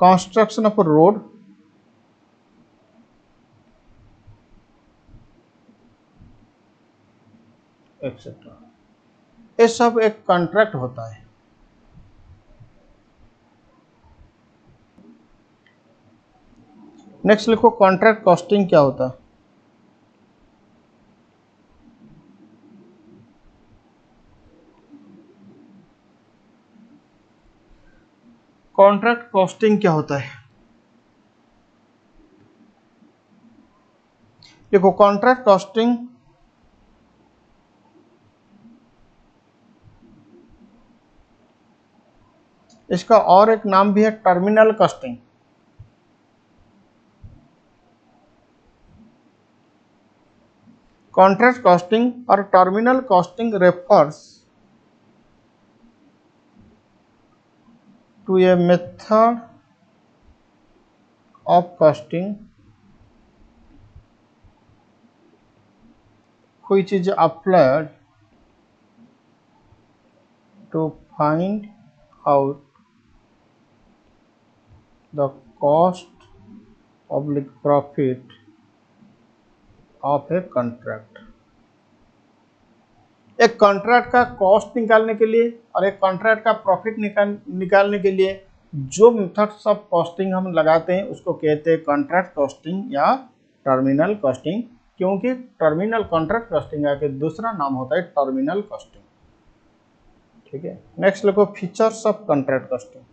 construction of a road, etcetera, ये सब एक कॉन्ट्रैक्ट होता है। नेक्स्ट लिखो कॉन्ट्रैक्ट कॉस्टिंग क्या होता है। कॉन्ट्रैक्ट कॉस्टिंग क्या होता है? देखो कॉन्ट्रैक्ट कॉस्टिंग इसका और एक नाम भी है टर्मिनल कॉस्टिंग। कॉन्ट्रैक्ट कॉस्टिंग और terminal costing refers to a method of costing which is applied to find out the cost oblique profit of a contract। एक कॉन्ट्रैक्ट का कॉस्ट निकालने के लिए और एक कॉन्ट्रैक्ट का प्रॉफिट निकालने के लिए जो मेथड्स ऑफ कॉस्टिंग हम लगाते हैं उसको कहते हैं कॉन्ट्रैक्ट कॉस्टिंग या टर्मिनल कॉस्टिंग। क्योंकि टर्मिनल कॉन्ट्रैक्ट कॉस्टिंग का दूसरा नाम होता है टर्मिनल कॉस्टिंग। ठीक है, नेक्स्ट लिखो features of contract costing.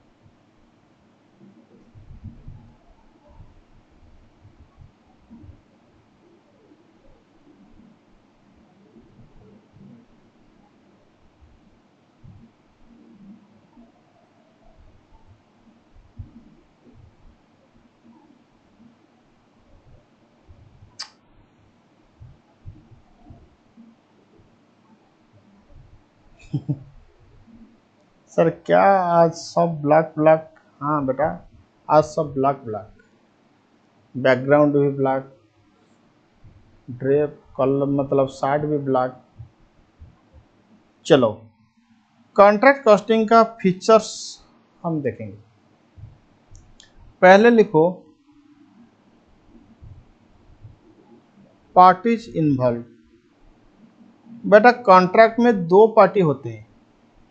Sir क्या आज सब ब्लैक ब्लैक? हाँ बेटा आज सब ब्लैक ब्लैक, बैकग्राउंड भी ब्लैक, ड्रेप कलर मतलब साइड भी ब्लैक। चलो कॉन्ट्रैक्ट कॉस्टिंग का फीचर्स हम देखेंगे। पहले लिखो पार्टीज इन्वॉल्व। बेटा कॉन्ट्रैक्ट में दो पार्टी होते हैं।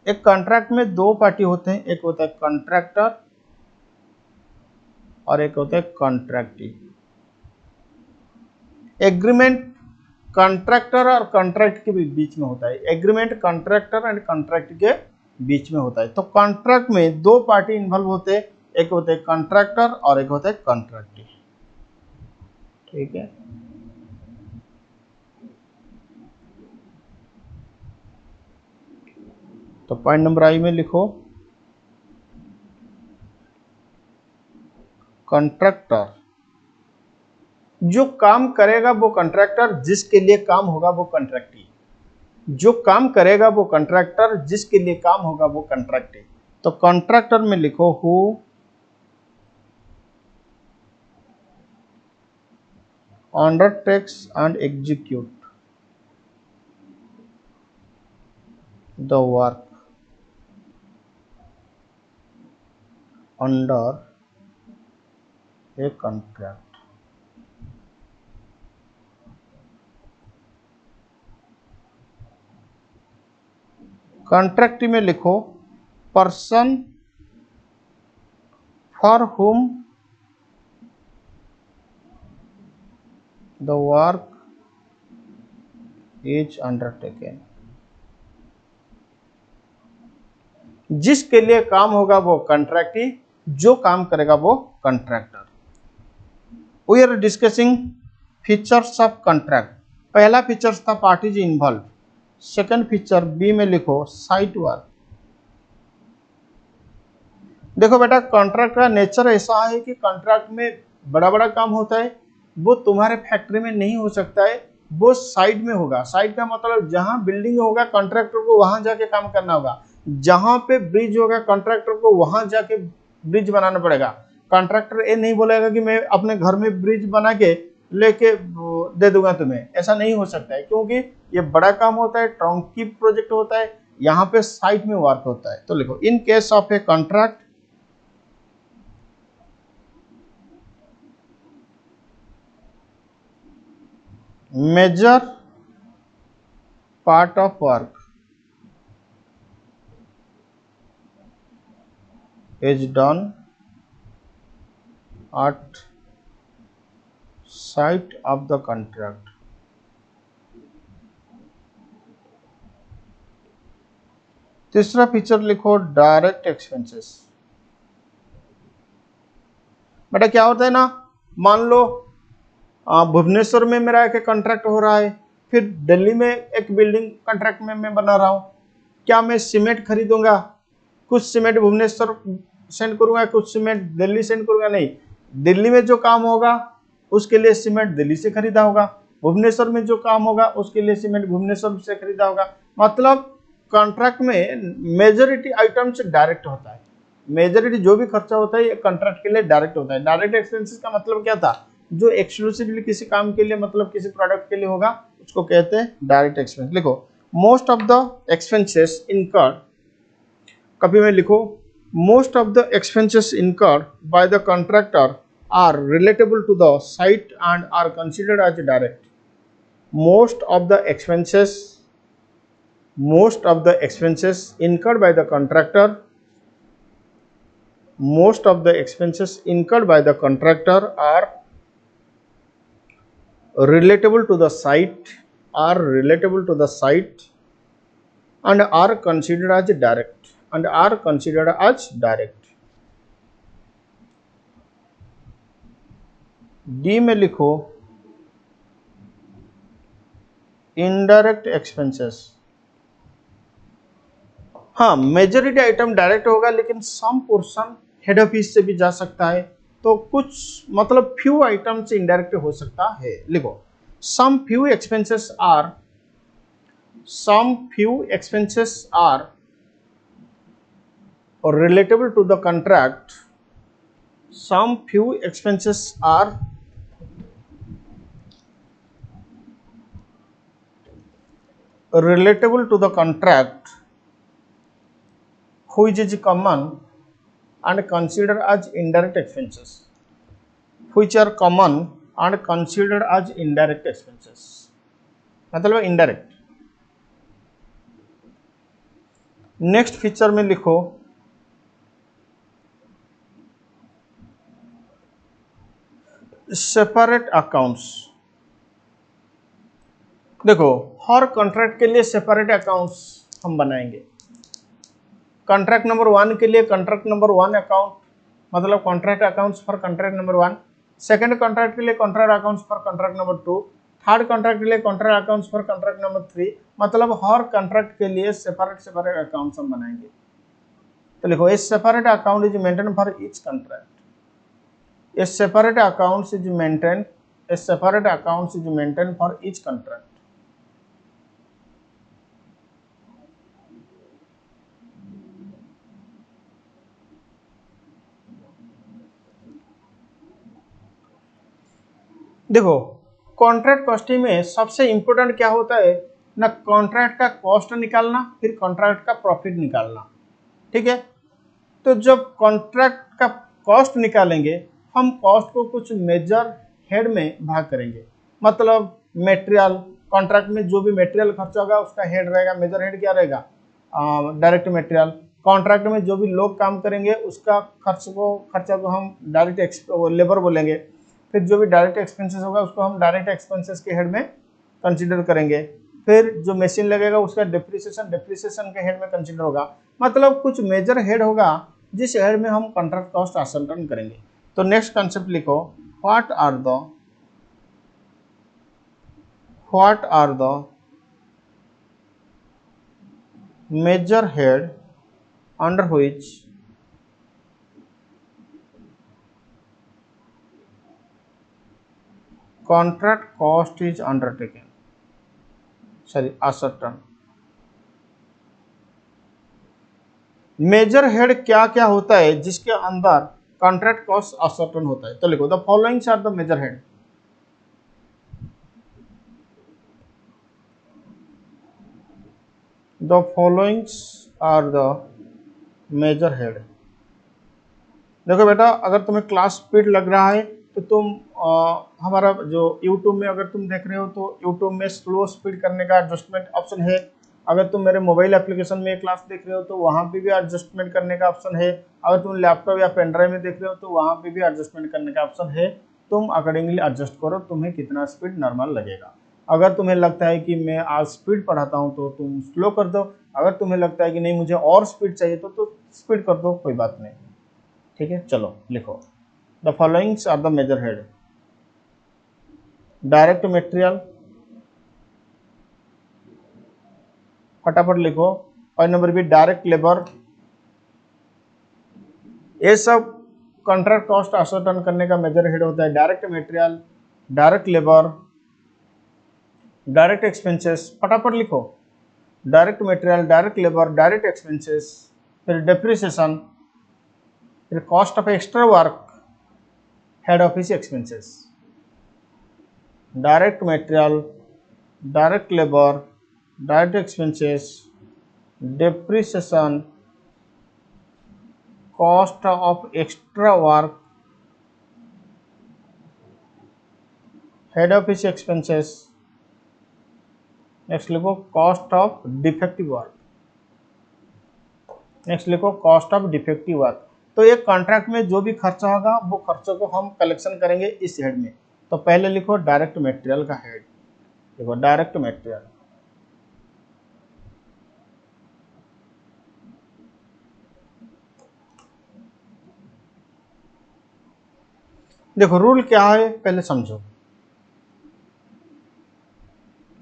एक कॉन्ट्रैक्ट में दो पार्टी होते हैं, एक होता है कॉन्ट्रैक्टर और एक होता है कॉन्ट्रैक्टी। एग्रीमेंट कॉन्ट्रैक्टर और कॉन्ट्रैक्ट के बीच में होता है। एग्रीमेंट कॉन्ट्रैक्टर एंड कॉन्ट्रैक्ट के बीच में होता है। तो कॉन्ट्रैक्ट में दो पार्टी इन्वॉल्व होते हैं, एक होते हैं कॉन्ट्रैक्टर और एक होता है कॉन्ट्रैक्टी। ठीक है, तो पॉइंट नंबर आई में लिखो कॉन्ट्रैक्टर जो काम करेगा वो कॉन्ट्रैक्टर, जिसके लिए काम होगा वो कॉन्ट्रैक्टी। जो काम करेगा वो कॉन्ट्रैक्टर, जिसके लिए काम होगा वो कॉन्ट्रैक्टी। तो कॉन्ट्रैक्टर में लिखो who undertakes and execute the work under a contract. Contract में लिखो person for whom the work is undertaken. जिसके लिए काम होगा वो कॉन्ट्रैक्टी, जो काम करेगा वो contractor. We are discussing features of contract. पहला फीचर्स था parties involve. Second feature b में लिखो साइट वर्क। देखो बेटा, कॉन्ट्रैक्ट का नेचर ऐसा है कि कॉन्ट्रैक्ट में बड़ा बड़ा काम होता है, वो तुम्हारे फैक्ट्री में नहीं हो सकता है, वो साइट में होगा। साइट का मतलब जहां बिल्डिंग होगा कॉन्ट्रैक्टर को वहां जाके काम करना होगा, जहां पे ब्रिज होगा कॉन्ट्रैक्टर को वहां जाके ब्रिज बनाना पड़ेगा। कॉन्ट्रैक्टर ये नहीं बोलेगा कि मैं अपने घर में ब्रिज बना के लेके दे दूंगा तुम्हें, ऐसा नहीं हो सकता है, क्योंकि ये बड़ा काम होता है, टर्नकी प्रोजेक्ट होता है, यहाँ पे साइट में वर्क होता है। तो लिखो in case of a contract major part of work is done at site of the contract। तीसरा फीचर लिखो डायरेक्ट एक्सपेंसेस। बेटा क्या होता है ना, मान लो भुवनेश्वर में मेरा एक कॉन्ट्रैक्ट हो रहा है, फिर दिल्ली में एक बिल्डिंग कॉन्ट्रैक्ट में मैं बना रहा हूँ। क्या मैं सीमेंट खरीदूंगा, कुछ सीमेंट भुवनेश्वर सेंड करूंगा, कुछ सीमेंट दिल्ली सेंड करूंगा? नहीं, दिल्ली में जो काम होगा उसके लिए सीमेंट दिल्ली से खरीदा होगा, भुवनेश्वर में जो काम होगा उसके लिए सीमेंट भुवनेश्वर से खरीदा होगा। मतलब कॉन्ट्रैक्ट में मेजोरिटी आइटम्स डायरेक्ट होता है, मेजोरिटी जो भी खर्चा होता है ये कॉन्ट्रैक्ट के लिए डायरेक्ट होता है। डायरेक्ट एक्सपेंसेस का मतलब क्या था, जो एक्सक्लूसिवली किसी काम के लिए, मतलब किसी प्रोडक्ट के लिए होगा, उसको कहते हैं डायरेक्ट एक्सपेंस। लिखो most of the expenses incurred, copy में लिखो most of the expenses incurred by the contractor are relatable to the site and are considered as direct. Most of the expenses incurred by the contractor, most of the expenses incurred by the contractor are relatable to the site, and are considered as direct, D में लिखो indirect expenses. हाँ, majority item direct होगा, लेकिन some portion head office से भी जा सकता है, तो कुछ मतलब फ्यू आइटम से इनडायरेक्ट हो सकता है। लिखो some few expenses are relatable to the contract, some few expenses are relatable to the contract which is common and considered as indirect expenses, which are common and considered as indirect expenses, मतलब indirect। Next feature में लिखो separate accounts. देखो हर contract के लिए separate accounts हम बनाएंगे। Contract number 1 के लिए कॉन्ट्रैक्ट नंबर 1 अकाउंट, मतलब contract accounts for contract number 1। Second contract के लिए contract accounts for contract number 2। Third contract के लिए contract accounts for contract number 3। मतलब हर कॉन्ट्रैक्ट के लिए सेपरेट अकाउंट्स हम बनाएंगे। तो लिखो ए separate account is maintain for each contract. A separate accounts is maintained for each contract। देखो कॉन्ट्रैक्ट कॉस्टिंग में सबसे इंपॉर्टेंट क्या होता है ना, कॉन्ट्रैक्ट का कॉस्ट निकालना, फिर कॉन्ट्रैक्ट का प्रॉफिट निकालना। ठीक है, तो जब कॉन्ट्रैक्ट का कॉस्ट निकालेंगे, हम कॉस्ट को कुछ मेजर हेड में भाग करेंगे। मतलब मटेरियल, कॉन्ट्रैक्ट में जो भी मटेरियल खर्चा होगा उसका हेड रहेगा, मेजर हेड क्या रहेगा, डायरेक्ट मटेरियल। कॉन्ट्रैक्ट में जो भी लोग काम करेंगे उसका खर्चा को हम डायरेक्ट लेबर बोलेंगे। फिर जो भी डायरेक्ट एक्सपेंसेस होगा उसको हम डायरेक्ट एक्सपेंसेस के हेड में कंसीडर करेंगे। फिर जो मशीन लगेगा उसका डिप्रिसिएशन के हेड में कंसीडर होगा। मतलब कुछ मेजर हेड होगा जिस हेड में हम कॉन्ट्रैक्ट कॉस्ट असर्टेन करेंगे। तो नेक्स्ट कंसेप्ट लिखो, what are the major head under which contract cost is undertaken, ascertain। मेजर हेड क्या क्या होता है जिसके अंदर कॉन्ट्रैक्ट कॉस्ट असर्टेन होता है। तो लिखो, the followings are the major head. The followings are the major head. देखो बेटा, अगर तुम्हें क्लास स्पीड लग रहा है तो तुम हमारा जो YouTube में अगर तुम देख रहे हो तो YouTube में स्लो स्पीड करने का एडजस्टमेंट ऑप्शन है। अगर तुम मेरे मोबाइल एप्लीकेशन में क्लास देख रहे हो तो वहाँ पे भी एडजस्टमेंट करने का ऑप्शन है। अगर तुम लैपटॉप या पेन ड्राइव में देख रहे हो तो वहाँ पे भी एडजस्टमेंट करने का ऑप्शन है। तुम अकॉर्डिंगली एडजस्ट करो, तुम्हें कितना स्पीड नॉर्मल लगेगा। अगर तुम्हें लगता है कि मैं आज स्पीड पढ़ाता हूँ तो तुम स्लो कर दो। अगर तुम्हें लगता है कि नहीं मुझे और स्पीड चाहिए तो स्पीड कर दो, कोई बात नहीं। ठीक है, चलो लिखो, the followings are the major head. Direct material, फटाफट लिखो। Point number b, direct labour. ये सब कॉन्ट्रैक्ट कॉस्ट असर्टेन करने का मेजर हेड होता है। Direct material, direct labour, direct expenses, फटाफट लिखो। Direct material, direct labour, direct expenses, फिर डेप्रिसिएशन, फिर cost of extra work, head office expenses. Direct material, direct labour, direct expenses, depreciation, cost of extra work, head office expenses। Next लिखो cost of defective work. Next लिखो cost of defective work. तो एक contract में जो भी खर्चा होगा वो खर्चों को हम कलेक्शन करेंगे इस हेड में। तो पहले लिखो डायरेक्ट मटेरियल का हेड। देखो डायरेक्ट मटेरियल, देखो रूल क्या है पहले समझो।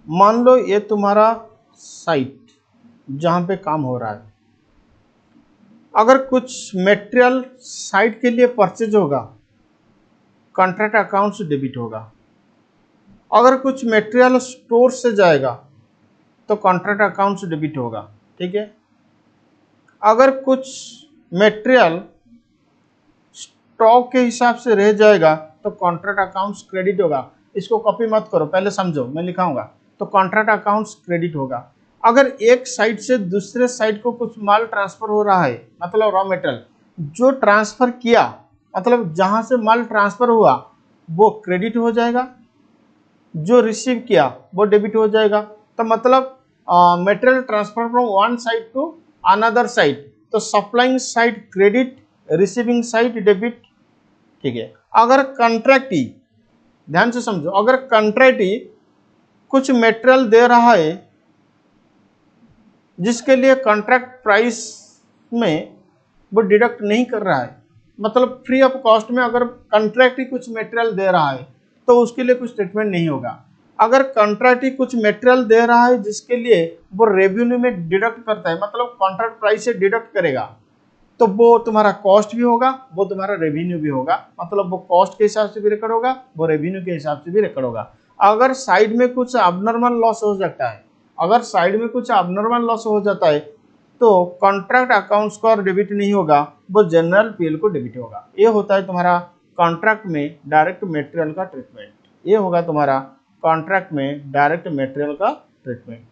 मान लो ये तुम्हारा साइट जहां पे काम हो रहा है। अगर कुछ मटेरियल साइट के लिए परचेज होगा, कॉन्ट्रैक्ट अकाउंट से डेबिट होगा। अगर कुछ मटेरियल स्टोर से जाएगा तो कॉन्ट्रैक्ट अकाउंट से डेबिट होगा। ठीक है, अगर कुछ मटेरियल स्टॉक के हिसाब से रह जाएगा तो कॉन्ट्रैक्ट अकाउंट्स क्रेडिट होगा। इसको कॉपी मत करो, पहले समझो, मैं लिखाऊंगा। तो कॉन्ट्रैक्ट अकाउंट्स क्रेडिट होगा। अगर एक साइट से दूसरे साइट को कुछ माल ट्रांसफर हो रहा है, मतलब रॉ मटेरियल जो ट्रांसफर किया, मतलब जहां से माल ट्रांसफर हुआ वो क्रेडिट हो जाएगा, जो रिसीव किया वो डेबिट हो जाएगा। तो मतलब material transfer from one side to another side, तो supplying side credit, receiving side debit. ठीक है, अगर कॉन्ट्रैक्टी, ध्यान से समझो, अगर कॉन्ट्रैक्टी कुछ मटेरियल दे रहा है जिसके लिए कॉन्ट्रैक्ट प्राइस में वो डिडक्ट नहीं कर रहा है, मतलब फ्री ऑफ कॉस्ट में अगर कॉन्ट्रैक्टी कुछ मटेरियल दे रहा है तो उसके लिए कुछ ट्रीटमेंट नहीं होगा। अगर कॉन्ट्रैक्टी कुछ मटेरियल दे रहा है जिसके लिए वो रेवेन्यू में डिडक्ट करता है, मतलब कॉन्ट्रैक्ट प्राइस से डिडक्ट करेगा, तो वो तुम्हारा कॉस्ट भी होगा, वो तुम्हारा रेवेन्यू भी होगा। मतलब वो कॉस्ट के हिसाब से भी रिकॉर्ड होगा, वो रेवेन्यू के हिसाब से भी रिकॉर्ड होगा। अगर साइड में कुछ अबनॉर्मल लॉस हो जाता है, अगर साइड में कुछ अबनॉर्मल लॉस हो जाता है तो कॉन्ट्रैक्ट अकाउंट्स को और डेबिट नहीं होगा, वो जनरल पीएल को डेबिट होगा। ये होता है तुम्हारा कॉन्ट्रैक्ट में डायरेक्ट मटेरियल का ट्रीटमेंट। ये होगा तुम्हारा कॉन्ट्रैक्ट में डायरेक्ट मटेरियल का ट्रीटमेंट।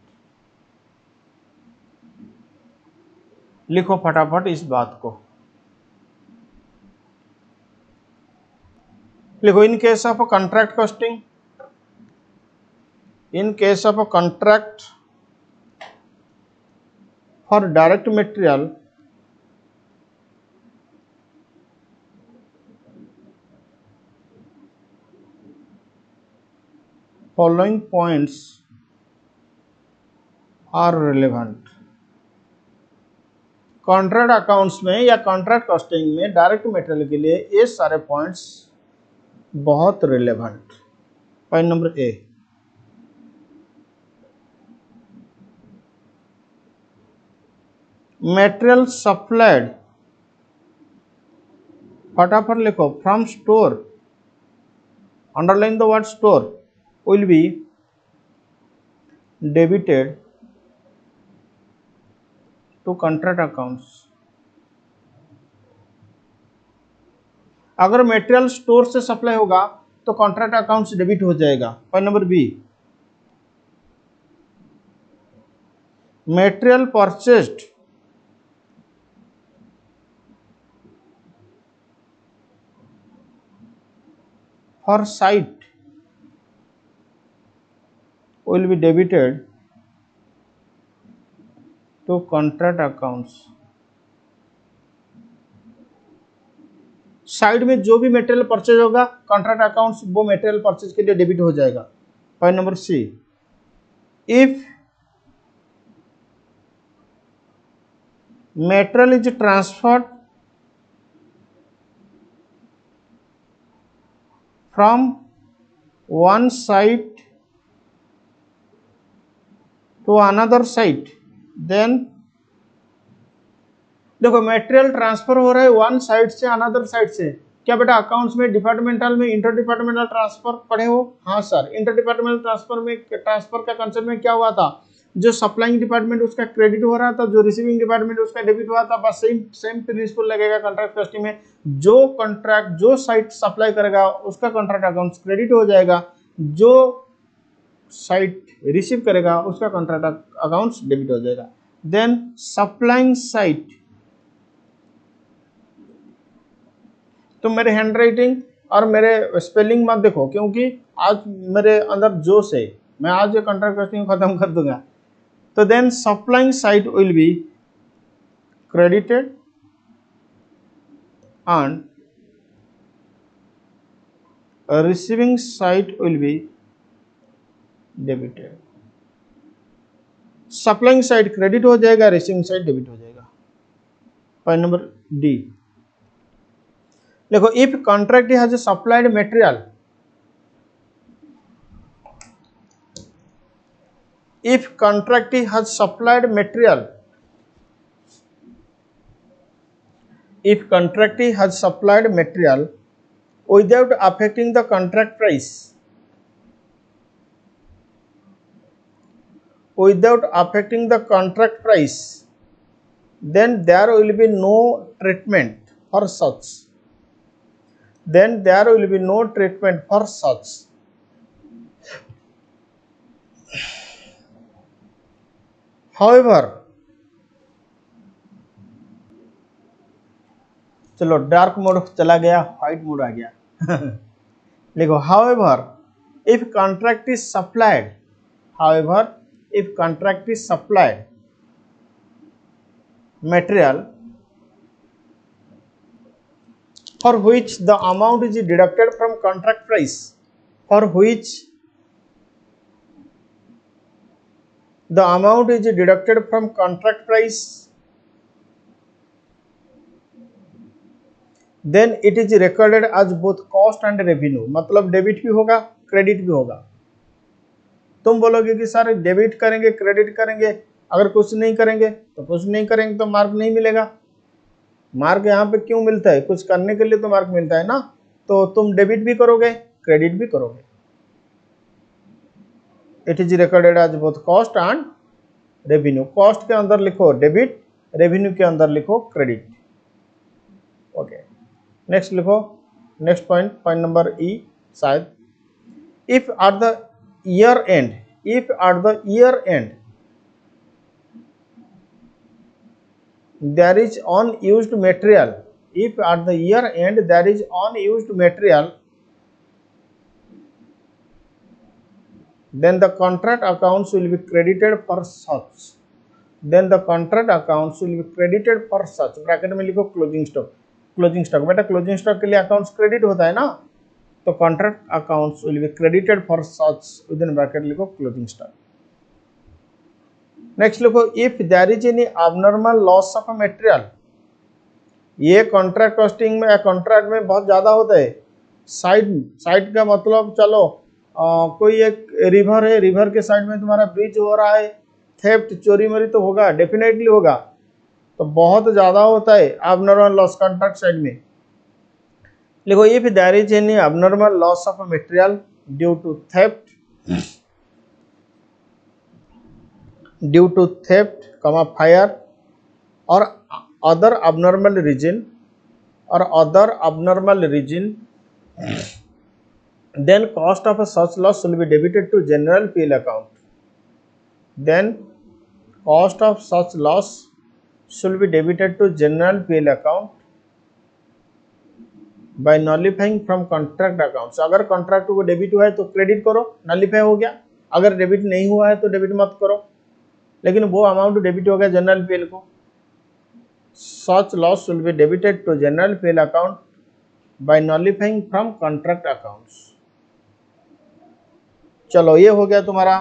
लिखो फटाफट इस बात को। लिखो in case of contract costing, in case of contract for direct material following points are relevant। Contract accounts में या कॉन्ट्रैक्ट कॉस्टिंग में डायरेक्ट मटेरियल के लिए ये सारे पॉइंट्स बहुत relevant. Point number a, material supplied, फटाफट लिखो, from store, underline the word store, will be debited to contract accounts. अगर मटेरियल स्टोर से सप्लाई होगा तो कॉन्ट्रैक्ट अकाउंट्स डेबिट हो जाएगा। Point number B, material purchased for site will be debited to contract accounts। Side में जो भी material purchase होगा कॉन्ट्रैक्ट अकाउंट्स वो मटेरियल परचेज के लिए डेबिट हो जाएगा। Point number c, if material is transferred from one site to another site, then देखो मटेरियल ट्रांसफर हो रहा है वन साइट से अनदर साइट से। क्या बेटा अकाउंट्स में डिपार्टमेंटल में इंटर डिपार्टमेंटल ट्रांसफर पढ़े हो? हाँ सर, इंटर डिपार्टमेंटल ट्रांसफर का कंसेप्ट में क्या हुआ था, जो सप्लाइंग डिपार्टमेंट उसका क्रेडिट हो रहा था, जो रिसीविंग डिपार्टमेंट उसका डेबिट हुआ था। बस सेम प्रिंसिपल लगेगा कॉन्ट्रैक्ट कॉस्टिंग में। जो साइट सप्लाई करेगा उसका कॉन्ट्रैक्ट अकाउंट्स क्रेडिट हो जाएगा, जो साइट रिसीव करेगा उसका कॉन्ट्रैक्ट अकाउंट्स डेबिट हो जाएगा। देन सप्लाइंग साइट, तुम मेरे हैंड राइटिंग और मेरे स्पेलिंग मत देखो क्योंकि आज मेरे अंदर जोश है, मैं आज ये कॉन्ट्रैक्ट कॉस्टिंग खत्म कर दूंगा। तो then supplying site will be credited and receiving site will be debited. Supplying side credit हो जाएगा, रिसीविंग साइड डेबिट हो जाएगा। पॉइंट नंबर डी, देखो if contract has supplied material, if contractee has supplied material, if contractee has supplied material without affecting the contract price, without affecting the contract price, then there will be no treatment for such, then there will be no treatment for such। However, चलो dark mode चला गया, white mode आ गया। लिखो however if contract is supplied, however if contract is supplied material for which the amount is deducted from contract price, for which the amount is deducted from contract price, then it is recorded as both cost and revenue। मतलब debit भी होगा credit भी होगा। तुम बोलोगे कि sir debit करेंगे credit करेंगे, अगर कुछ नहीं करेंगे तो कुछ नहीं करेंगे तो मार्क नहीं मिलेगा। मार्क यहाँ पे क्यों मिलता है? कुछ करने के लिए तो मार्क मिलता है ना। तो तुम डेबिट भी करोगे क्रेडिट भी करोगे। It is recorded as both cost and revenue. Cost के अंदर लिखो डेबिट, रेवेन्यू के अंदर लिखो क्रेडिट। ओके, नेक्स्ट लिखो, next point, point number E शायद। If at the year end, if at the year end there is unused material, if at the year end there is unused material then the contract accounts will be credited for such, then the contract accounts will be credited for such, bracket में लिखो closing stock, closing stock बेटा closing stock के लिए accounts credit होता है ना, तो contract accounts will be credited for such, within bracket लिखो क्लोजिंग स्टॉक। नेक्स्ट लिखो if there is any abnormal loss of material, ये कॉन्ट्रैक्ट कॉस्टिंग में कॉन्ट्रैक्ट में बहुत ज्यादा होता है। साइड का मतलब चलो कोई एक रिवर है, रिवर के साइड में तुम्हारा ब्रिज हो रहा है, थेफ्ट चोरी मोरी तो होगा, डेफिनेटली होगा, तो बहुत ज्यादा होता है अबनॉर्मल लॉस कॉन्ट्रैक्ट साइड में। लिखो if there is any abnormal loss of material due to theft comma fire और other abnormal region, then cost of such loss will be debited to general PL account, then cost of such loss should be debited to general PL account by nullifying from contract accounts। अगर contract को debit हुआ है तो credit करो, nullify हो गया, अगर debit नहीं हुआ है तो डेबिट मत करो, लेकिन वो अमाउंट डेबिट हो गया जनरल पीएल को। Such loss will be debited to general PL account by nullifying from contract accounts। चलो ये हो गया तुम्हारा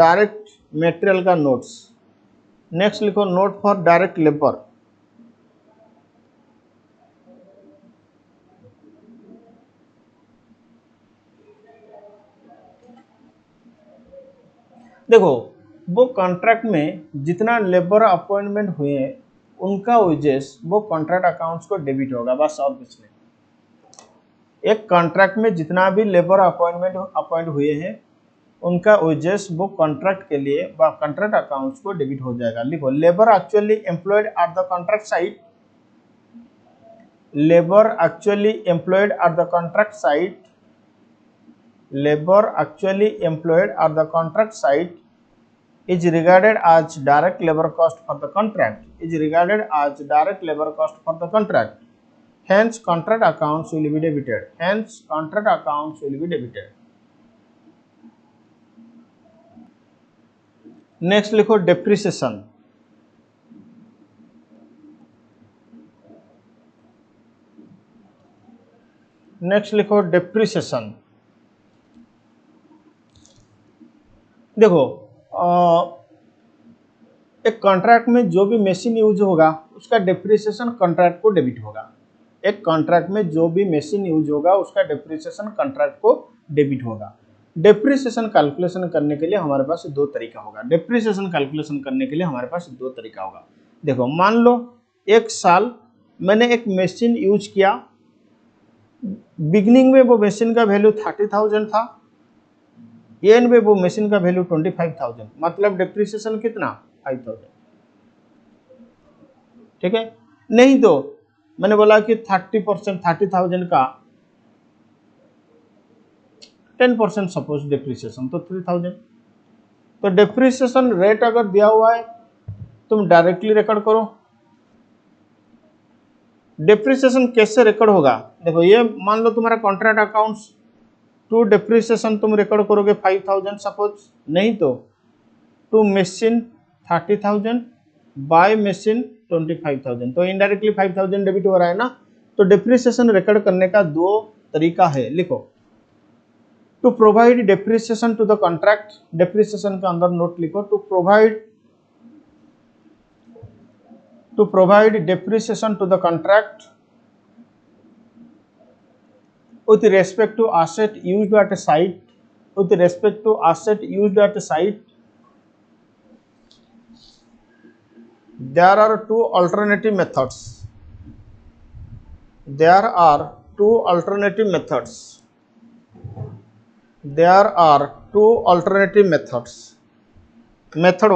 डायरेक्ट मटेरियल का नोट्स। नेक्स्ट लिखो नोट फॉर डायरेक्ट लेबर। देखो वो कॉन्ट्रैक्ट में जितना लेबर अपॉइंटमेंट हुए हैं उनका वेजेस वो कॉन्ट्रैक्ट अकाउंट्स को डेबिट होगा, बस और कुछ नहीं। एक कॉन्ट्रैक्ट में जितना भी लेबर अपॉइंट हुए हैं उनका वेजेस वो कॉन्ट्रैक्ट के लिए व कॉन्ट्रैक्ट अकाउंट्स को डेबिट हो जाएगा। लिखो labour actually employed at the contract site, labour actually employed at the contract site, labour actually employed at the contract site is regarded as direct labor cost for the contract, is regarded as direct labor cost for the contract, hence contract accounts will be debited, hence contract accounts will be debited। next लिखो depreciation। next लिखो depreciation। देखो एक contract में जो भी machine use होगा उसका depreciation contract को डेबिट होगा। एक कॉन्ट्रैक्ट में जो भी मशीन यूज होगा उसका डेप्रिसिएशन कॉन्ट्रैक्ट को डेबिट होगा। डेप्रिसिएशन कैलकुलेशन करने के लिए हमारे पास दो तरीका होगा। डेप्रिसिएशन कैलकुलेशन करने के लिए हमारे पास दो तरीका होगा। देखो मान लो एक साल मैंने एक मशीन यूज किया, बिगनिंग में वो मशीन का वैल्यू 30,000 था, एंड में वो मशीन का वैल्यू 25,000, मतलब डेप्रिसिएशन कितना 5,000। ठीक है, नहीं तो मैंने बोला कि 30% 30,000 का 10% सपोज डेप्रिसिएशन तो 3,000। तो डेप्रिसिएशन रेट अगर दिया हुआ है तुम डायरेक्टली रिकॉर्ड करो। डेप्रिसिएशन कैसे रिकॉर्ड होगा, देखो ये मान लो तुम्हारा कॉन्ट्रैक्ट अकाउंट्स टू डेप्रिसिएशन तुम रिकॉर्ड करोगे 5,000 सपोज, नहीं तो टू मशीन 30,000 बाय मशीन 25,000, तो इनडायरेक्टली 5,000 डेबिट हो रहा है ना। तो डेप्रिसिएशन रिकॉर्ड करने का दो तरीका है। लिखो to provide depreciation to the contract, depreciation के अंदर नोट लिखो to provide depreciation to the contract with respect to asset used at a site, with respect to asset used at a site, there are two alternative methods, there are two alternative methods, there are two alternative methods। method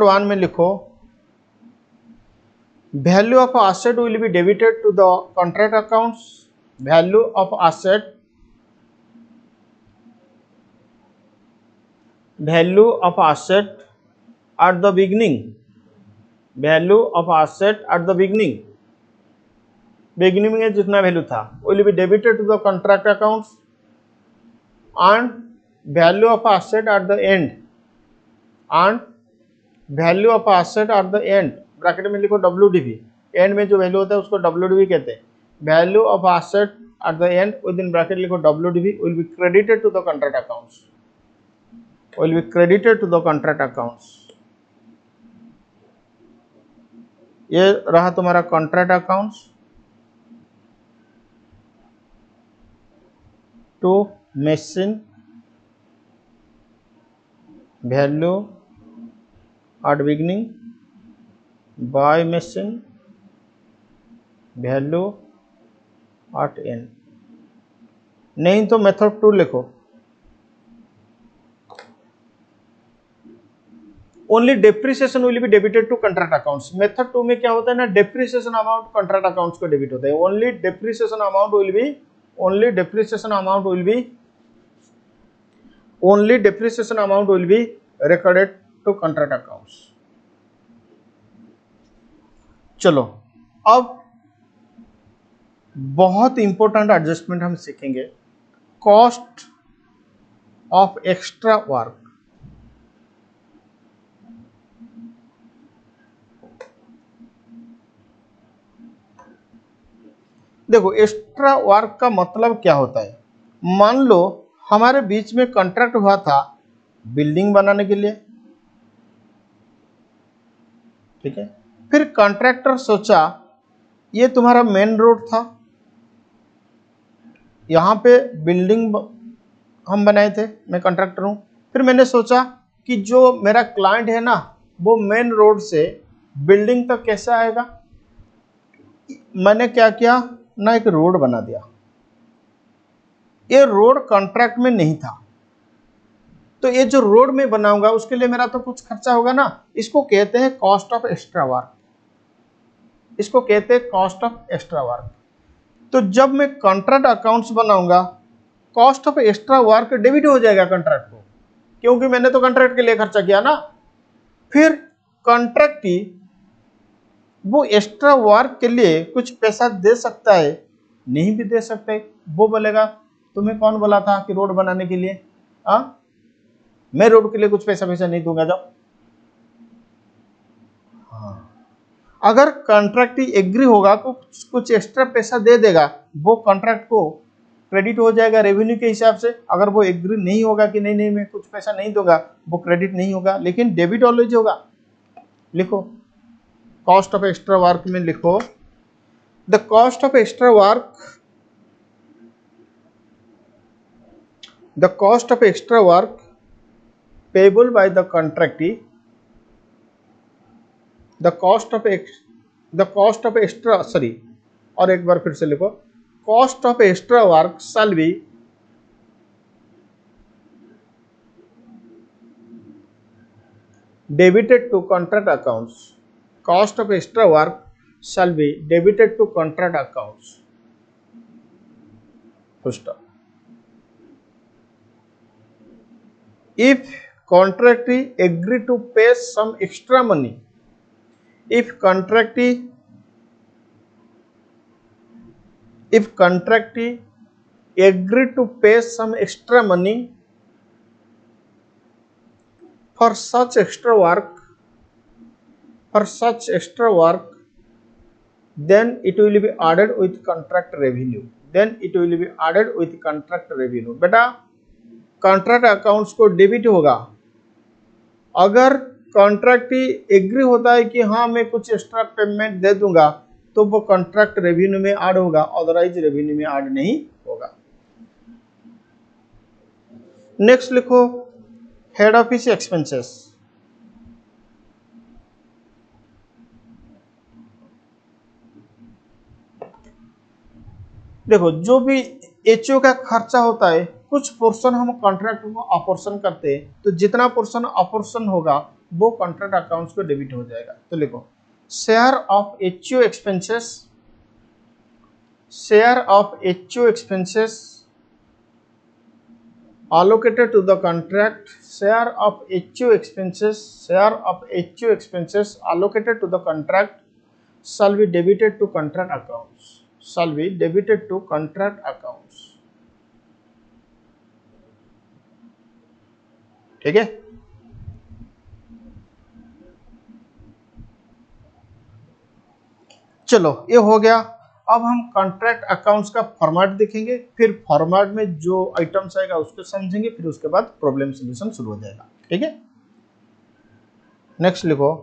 1 में लिखो value of asset will be debited to the contract accounts, value of asset at the beginning, value of asset at the beginning beginning में जितना value था will be debited to the contract accounts and value of asset at the end and value of asset at the end bracket में लिखो WDV, and में जो value होता है उसको WDV कहते हैं। Value of asset at the end within bracket लिखो WDV will be credited to the contract accounts, will be credited to the contract accounts. ये रहा तुम्हारा contract accounts to machine value at beginning by machine value at end। नहीं तो method 2 लिखो, only depreciation will be debited to contract accounts. Method 2 में क्या होता है ना, डेप्रिसिएशन अमाउंट कॉन्ट्रैक्ट अकाउंट्स को डेबिट होता है। Only depreciation amount will be only depreciation amount will be recorded to contract accounts। चलो अब बहुत इंपॉर्टेंट एडजस्टमेंट हम सीखेंगे, कॉस्ट ऑफ एक्स्ट्रा वर्क। देखो एक्स्ट्रा वर्क का मतलब क्या होता है, मान लो हमारे बीच में कॉन्ट्रैक्ट हुआ था बिल्डिंग बनाने के लिए, ठीक है। फिर कॉन्ट्रैक्टर सोचा ये तुम्हारा मेन रोड था, यहां पे बिल्डिंग हम बनाए थे, मैं कॉन्ट्रैक्टर हूं। फिर मैंने सोचा कि जो मेरा क्लाइंट है ना वो मेन रोड से बिल्डिंग तक कैसे आएगा। मैंने क्या किया ना, एक रोड बना दिया। ये रोड कॉन्ट्रैक्ट में नहीं था, तो ये जो रोड में बनाऊंगा उसके लिए मेरा तो कुछ खर्चा होगा ना, इसको कहते हैं कॉस्ट ऑफ एक्स्ट्रा वर्क, इसको कहते हैं कॉस्ट ऑफ एक्स्ट्रा वर्क। तो जब मैं कॉन्ट्रैक्ट अकाउंट्स बनाऊंगा cost of extra work debit हो जाएगा कॉन्ट्रैक्ट को, क्योंकि मैंने तो कॉन्ट्रैक्ट के लिए खर्चा किया ना। फिर कॉन्ट्रैक्ट की वो एक्स्ट्रा वर्क के लिए कुछ पैसा दे सकता है, नहीं भी दे सकता है। वो बोलेगा तुम्हें कौन बोला था कि रोड बनाने के लिए, मैं रोड के लिए कुछ पैसा नहीं दूंगा, जाओ। हाँ, अगर कॉन्ट्रैक्ट एग्री होगा तो कुछ एक्स्ट्रा पैसा दे देगा, वो कॉन्ट्रैक्ट को क्रेडिट हो जाएगा रेवेन्यू के हिसाब से। अगर वो एग्री नहीं होगा कि नहीं मैं कुछ पैसा नहीं दूंगा, वो क्रेडिट नहीं होगा, लेकिन डेबिट ऑलवेज होगा। लिखो कॉस्ट ऑफ एक्स्ट्रा वर्क में लिखो the cost of extra work, the cost of extra work payable by the contractee, the cost of extra sorry, और एक बार फिर से लिखो, cost of extra work shall be debited to contract accounts, cost of extra work shall be debited to contract accounts, full stop। If contractee agree to pay some extra money, if contractee agree to pay some extra money for such extra work, then it will be added with contract revenue, बेटा contract accounts को debit होगा अगर कॉन्ट्रैक्टी agree होता है कि हाँ मैं कुछ एक्स्ट्रा पेमेंट दे दूंगा, तो वो कॉन्ट्रैक्ट रेवेन्यू में ऐड होगा, अदरवाइज रेवेन्यू में ऐड नहीं होगा। नेक्स्ट लिखो हेड ऑफिस एक्सपेंसेस। देखो जो भी एचओ का खर्चा होता है कुछ पोर्शन हम कॉन्ट्रैक्ट को अपोर्शन करते हैं, तो जितना पोर्शन अपोर्शन होगा वो कॉन्ट्रैक्ट अकाउंट्स को डेबिट हो जाएगा। तो लिखो share of HO expenses allocated to the contract, share of HO expenses allocated to the contract shall be debited to contract accounts, shall be debited to contract accounts। ठीक है, चलो ये हो गया। अब हम कॉन्ट्रैक्ट अकाउंट्स का फॉर्मेट देखेंगे, फिर फॉर्मेट में जो आइटम्स आएगा उसको समझेंगे, फिर उसके बाद प्रॉब्लम सॉल्यूशन शुरू हो जाएगा। ठीक है, नेक्स्ट लिखो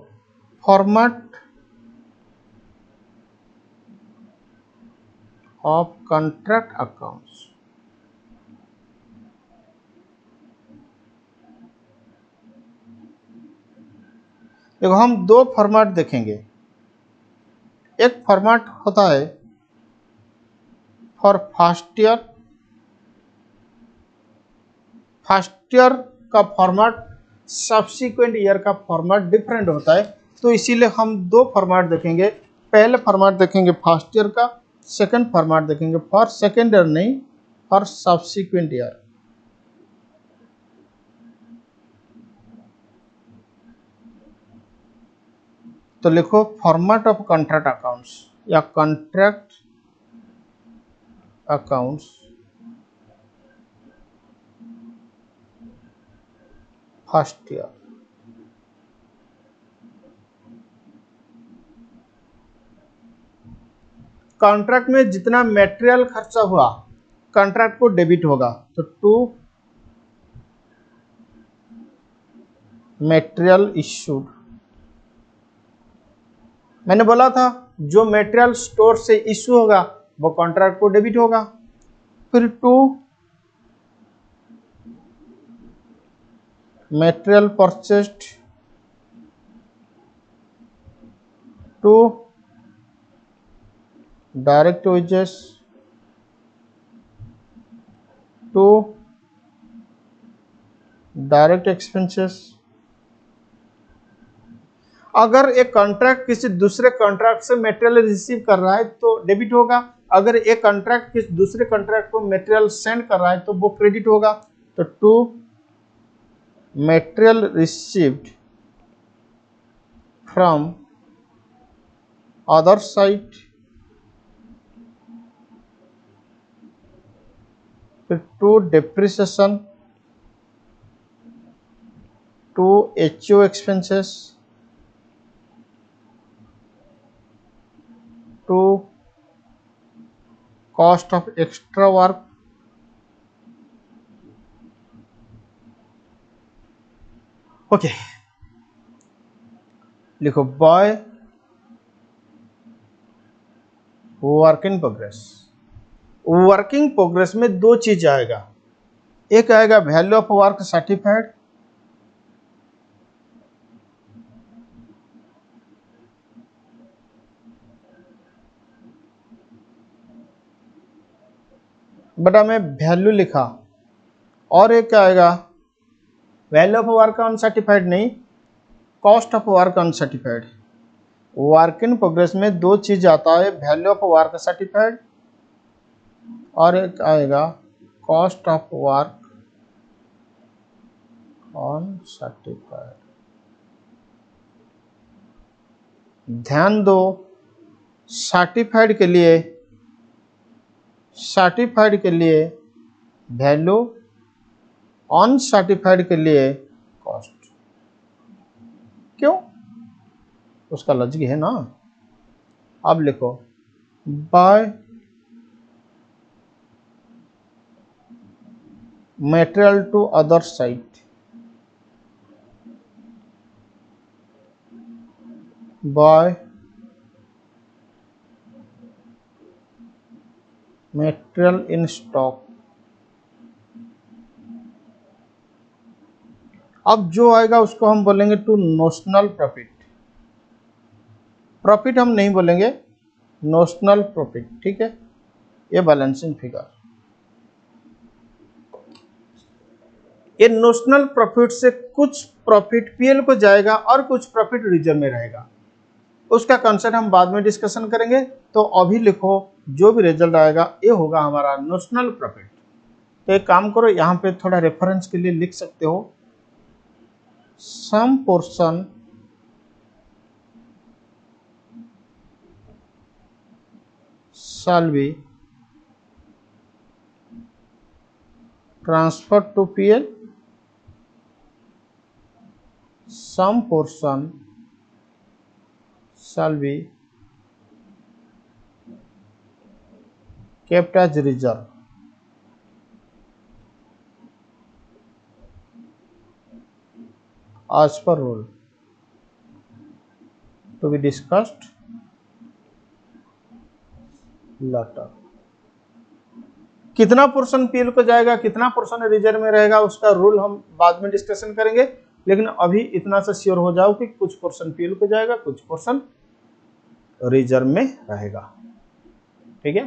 फॉर्मेट ऑफ कॉन्ट्रैक्ट अकाउंट्स। देखो हम दो फॉर्मेट देखेंगे। एक फॉर्मेट होता है for first year. First year का फॉर्मेट सब्सिक्वेंट ईयर का फॉर्मेट डिफरेंट होता है, तो इसीलिए हम दो फॉर्मेट देखेंगे। पहले फॉर्मेट देखेंगे फर्स्ट ईयर का, सेकंड फॉर्मेट देखेंगे फॉर सेकंड ईयर नहीं, फॉर सब्सिक्वेंट ईयर। तो लिखो फॉर्मेट ऑफ कॉन्ट्रैक्ट अकाउंट्स या contract accounts first year. Contract में जितना मटेरियल खर्चा हुआ कॉन्ट्रैक्ट को डेबिट होगा, तो टू मटेरियल इश्यूड। मैंने बोला था जो मटेरियल स्टोर से इश्यू होगा वो कॉन्ट्रैक्ट को डेबिट होगा। फिर to material purchased to direct wages to direct expenses. अगर एक कॉन्ट्रैक्ट किसी दूसरे कॉन्ट्रैक्ट से मटेरियल रिसीव कर रहा है तो डेबिट होगा, अगर एक कॉन्ट्रैक्ट किसी दूसरे कॉन्ट्रैक्ट को मटेरियल सेंड कर रहा है तो वो क्रेडिट होगा। तो to material received from other site, फिर to depreciation to HO expenses to cost of extra work. Okay, लिखो by work in progress. Working progress में दो चीज आएगा, एक आएगा वैल्यू ऑफ वर्क सर्टिफाइड, बटा में वैल्यू लिखा, और एक क्या आएगा वैल्यू ऑफ वर्क अनसर्टिफाइड नहीं, cost of work uncertified. Work in progress में दो चीज आता है, वैल्यू ऑफ वर्क सर्टिफाइड और एक आएगा कॉस्ट ऑफ वर्क अनसर्टिफाइड। ध्यान दो, सर्टिफाइड के लिए वैल्यू, अनसर्टिफाइड के लिए कॉस्ट। क्यों? उसका लॉजिक है ना। अब लिखो by material to other site, by material in stock. अब जो आएगा उसको हम बोलेंगे टू नोशनल प्रॉफिट। प्रॉफिट हम नहीं बोलेंगे, नोशनल प्रॉफिट। ठीक है, ये बैलेंसिंग फिगर। ये नोशनल प्रॉफिट से कुछ प्रॉफिट पीएल को जाएगा और कुछ प्रॉफिट रिजर्व में रहेगा, उसका कंसेप्ट हम बाद में डिस्कशन करेंगे। तो अभी लिखो जो भी रिजल्ट आएगा ये होगा हमारा नोशनल प्रॉफिट। तो एक काम करो, यहाँ पे थोड़ा रेफरेंस के लिए लिख सकते हो, some portion shall be transferred to PL, some portion shall be kept as reserve. As per rule to be discussed later. कितना पोर्शन पीएल को जाएगा, कितना पोर्शन रिजर्व में रहेगा, उसका रूल हम बाद में डिस्कशन करेंगे, लेकिन अभी इतना सा श्योर हो जाओ कि कुछ पोर्शन पीएल को जाएगा, कुछ पोर्शन रिजर्व में रहेगा। ठीक है,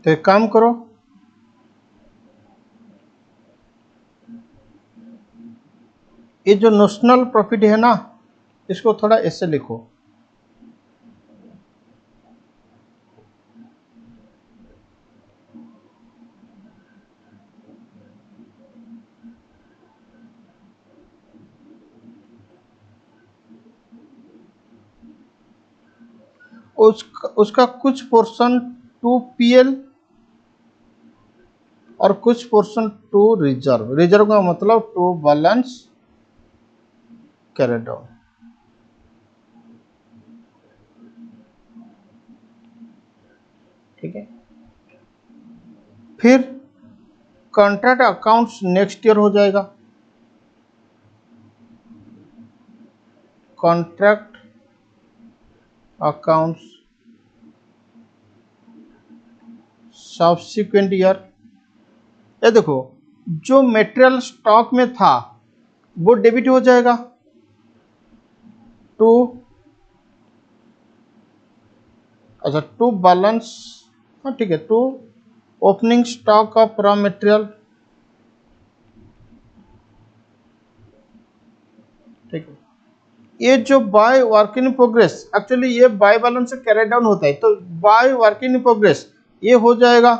तो एक काम करो, ये जो नोशनल प्रॉफिट है ना, इसको थोड़ा ऐसे लिखो, उसका कुछ पोर्शन टू पीएल और कुछ पोर्शन टू रिजर्व। रिजर्व का मतलब टू बैलेंस कैरिड डाउन। ठीक है, फिर कॉन्ट्रैक्ट अकाउंट्स नेक्स्ट ईयर हो जाएगा। Contract accounts subsequent year. ये देखो, जो मटेरियल स्टॉक में था वो डेबिट हो जाएगा टू, अच्छा टू बैलेंस, हाँ ठीक है, to opening stock of raw material. ठीक है, ये जो by work in progress, actually ये बाय बैलेंस से कैरी डाउन होता है, तो बाय वर्क इन प्रोग्रेस ये हो जाएगा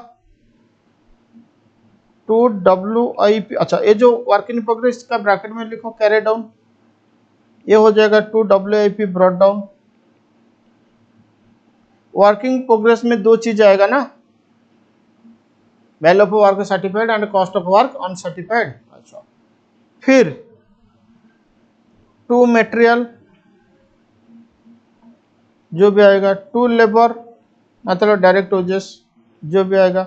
टू WIP। अच्छा, ये जो वर्क इन प्रोग्रेस का ब्रैकेट में लिखो कैरी डाउन, ये हो जाएगा to WIP brought down. Working progress में दो चीज आएगा ना, value of work certified and cost of work uncertified. अच्छा, फिर टू मटेरियल जो भी आएगा, टू लेबर मतलब डायरेक्ट वेजेस जो भी आएगा,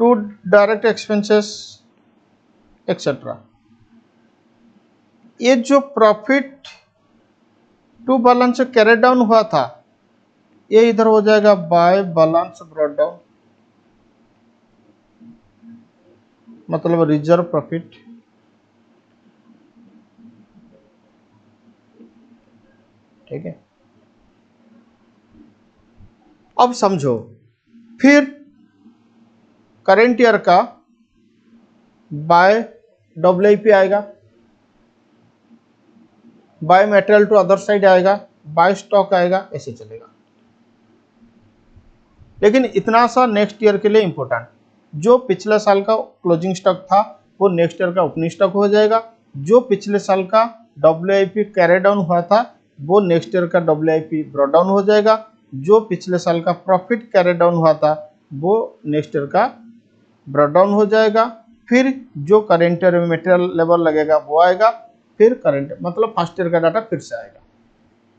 टू डायरेक्ट एक्सपेंसेस एक्सेट्रा। ये जो प्रॉफिट टू बैलेंस से कैरी डाउन हुआ था, ये इधर हो जाएगा बाय बैलेंस ब्रॉट डाउन, मतलब रिजर्व प्रॉफिट। ठीक है, अब समझो, फिर करेंट ईयर का बाय WIP आएगा, by material to other side आएगा, बाय स्टॉक आएगा, ऐसे चलेगा। लेकिन इतना सा नेक्स्ट ईयर के लिए इंपॉर्टेंट, जो पिछले साल का क्लोजिंग स्टॉक था वो नेक्स्ट ईयर का ओपनिंग स्टॉक हो जाएगा, जो पिछले साल का WIP कैरी डाउन हुआ था वो नेक्स्ट ईयर का WIP ब्रॉट डाउन हो जाएगा, जो पिछले साल का प्रॉफिट कैरी डाउन हुआ था वो नेक्स्ट ईयर का ब्रॉट डाउन हो जाएगा। फिर जो करेंट ईयर में मटेरियल लेवल लगेगा वो आएगा, फिर करंट मतलब फर्स्ट ईयर का डाटा फिर से आएगा।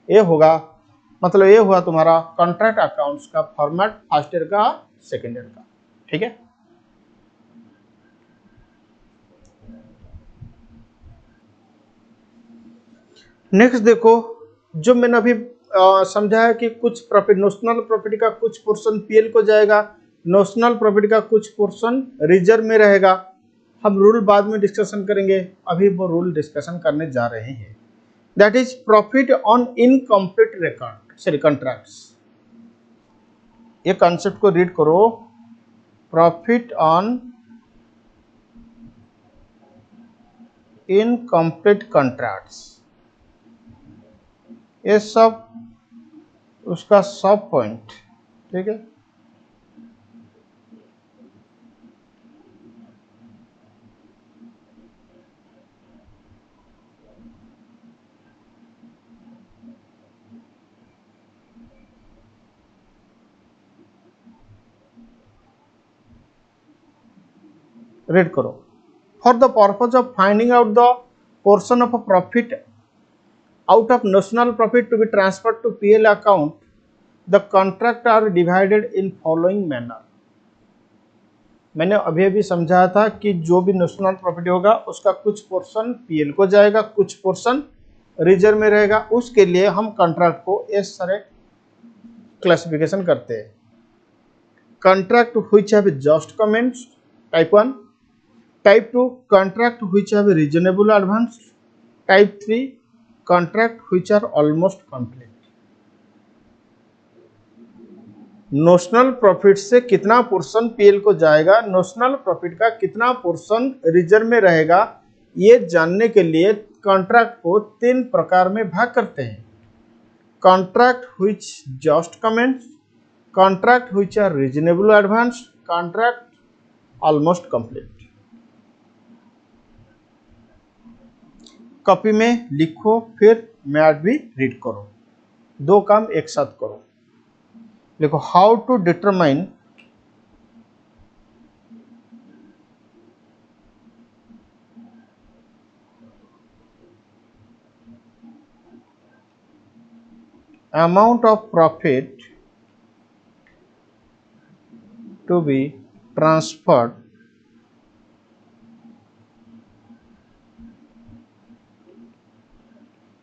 ये होगा, मतलब ये हुआ तुम्हारा कॉन्ट्रैक्ट अकाउंट्स का फॉर्मेट फर्स्ट ईयर का सेकेंड ईयर का। ठीक है, नेक्स्ट देखो, जो मैंने अभी समझाया कि कुछ प्रॉफिट, नोशनल प्रॉफिट का कुछ पोर्शन पीएल को जाएगा, नोशनल प्रॉफिट का कुछ पोर्शन रिजर्व में रहेगा। हम रूल बाद में डिस्कशन करेंगे, अभी वो रूल डिस्कशन करने जा रहे हैं। That is profit on incomplete record sorry contracts. ये कॉन्सेप्ट को रीड करो, प्रॉफिट ऑन इनकम्प्लीट कॉन्ट्रैक्ट्स, ये सब उसका सब पॉइंट। ठीक है, रीड करो। For the purpose of finding out the portion of profit out of notional profit to be transferred to PL account, the contract are divided in following manner। मैंने अभी अभी समझाया था कि जो भी नोशनल प्रॉफिट होगा उसका कुछ पोर्शन पीएल को जाएगा, कुछ पोर्शन रिजर्व में रहेगा। उसके लिए हम कॉन्ट्रैक्ट को इस तरह क्लासिफिकेशन करते हैं। Contract which have just commenced, type 1। Type 2, contract which have reasonable advance. Type 3, contract which are almost complete. Notional profit से कितना पोर्शन पीएल को जाएगा, नोशनल प्रॉफिट का कितना पोर्शन रिजर्व में रहेगा, ये जानने के लिए कॉन्ट्रैक्ट को 3 प्रकार में भाग करते हैं। Contract which just commenced, contract which are reasonable advance, contract almost complete. Copy में लिखो, फिर मैथ भी रीड करो, 2 काम एक साथ करो। लिखो, how to determine amount of profit to be transferred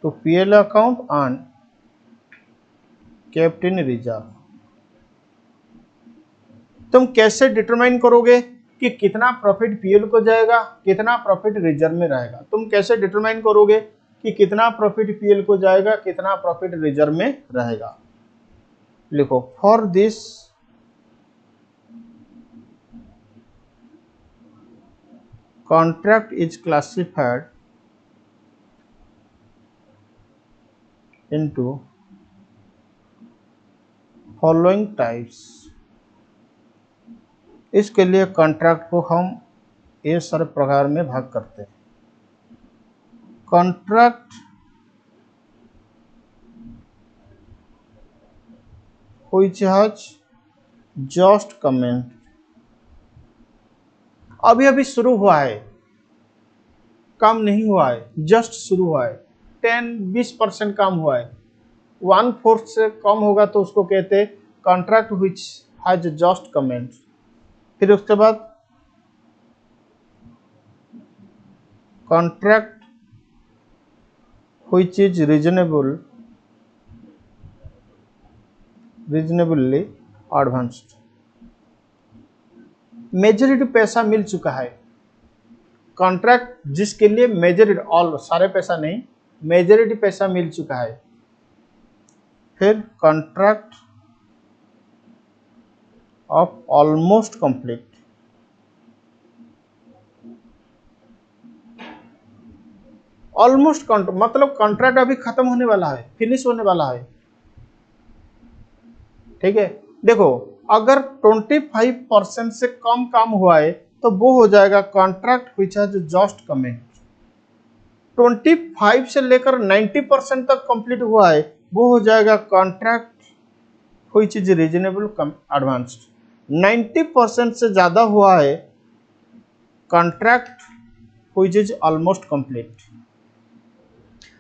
to PL account and kept in reserve. तुम कैसे डिटरमाइन करोगे कि कितना प्रॉफिट पीएल को जाएगा, कितना प्रॉफिट रिजर्व में रहेगा? तुम कैसे डिटरमाइन करोगे कि कितना प्रॉफिट पीएल को जाएगा, कितना प्रॉफिट रिजर्व में रहेगा? लिखो, for this contract is classified into following types. इसके लिए कॉन्ट्रैक्ट को हम ये सारे प्रकार में भाग करते हैं। Contract which has just commenced, अभी अभी शुरू हुआ है, काम नहीं हुआ है, जस्ट शुरू हुआ है, 10-20% काम हुआ है, 1/4 से कम होगा तो उसको कहते हैं contract which has just commenced. फिर उसके बाद contract which is reasonably advanced. Majority पैसा मिल चुका है, कॉन्ट्रैक्ट जिसके लिए मेजॉरिटी, ऑल सारे पैसा नहीं, मेजॉरिटी पैसा मिल चुका है। फिर contract of almost complete, almost मतलब कॉन्ट्रैक्ट अभी खत्म होने वाला है, फिनिश होने वाला है। ठीक है, देखो अगर 25% से कम काम हुआ है तो वो हो जाएगा contract which has just commenced. 25 से लेकर 90% तक कंप्लीट हुआ है वो हो जाएगा contract which is reasonable advanced. 90% से ज्यादा हुआ है contract which is almost complete.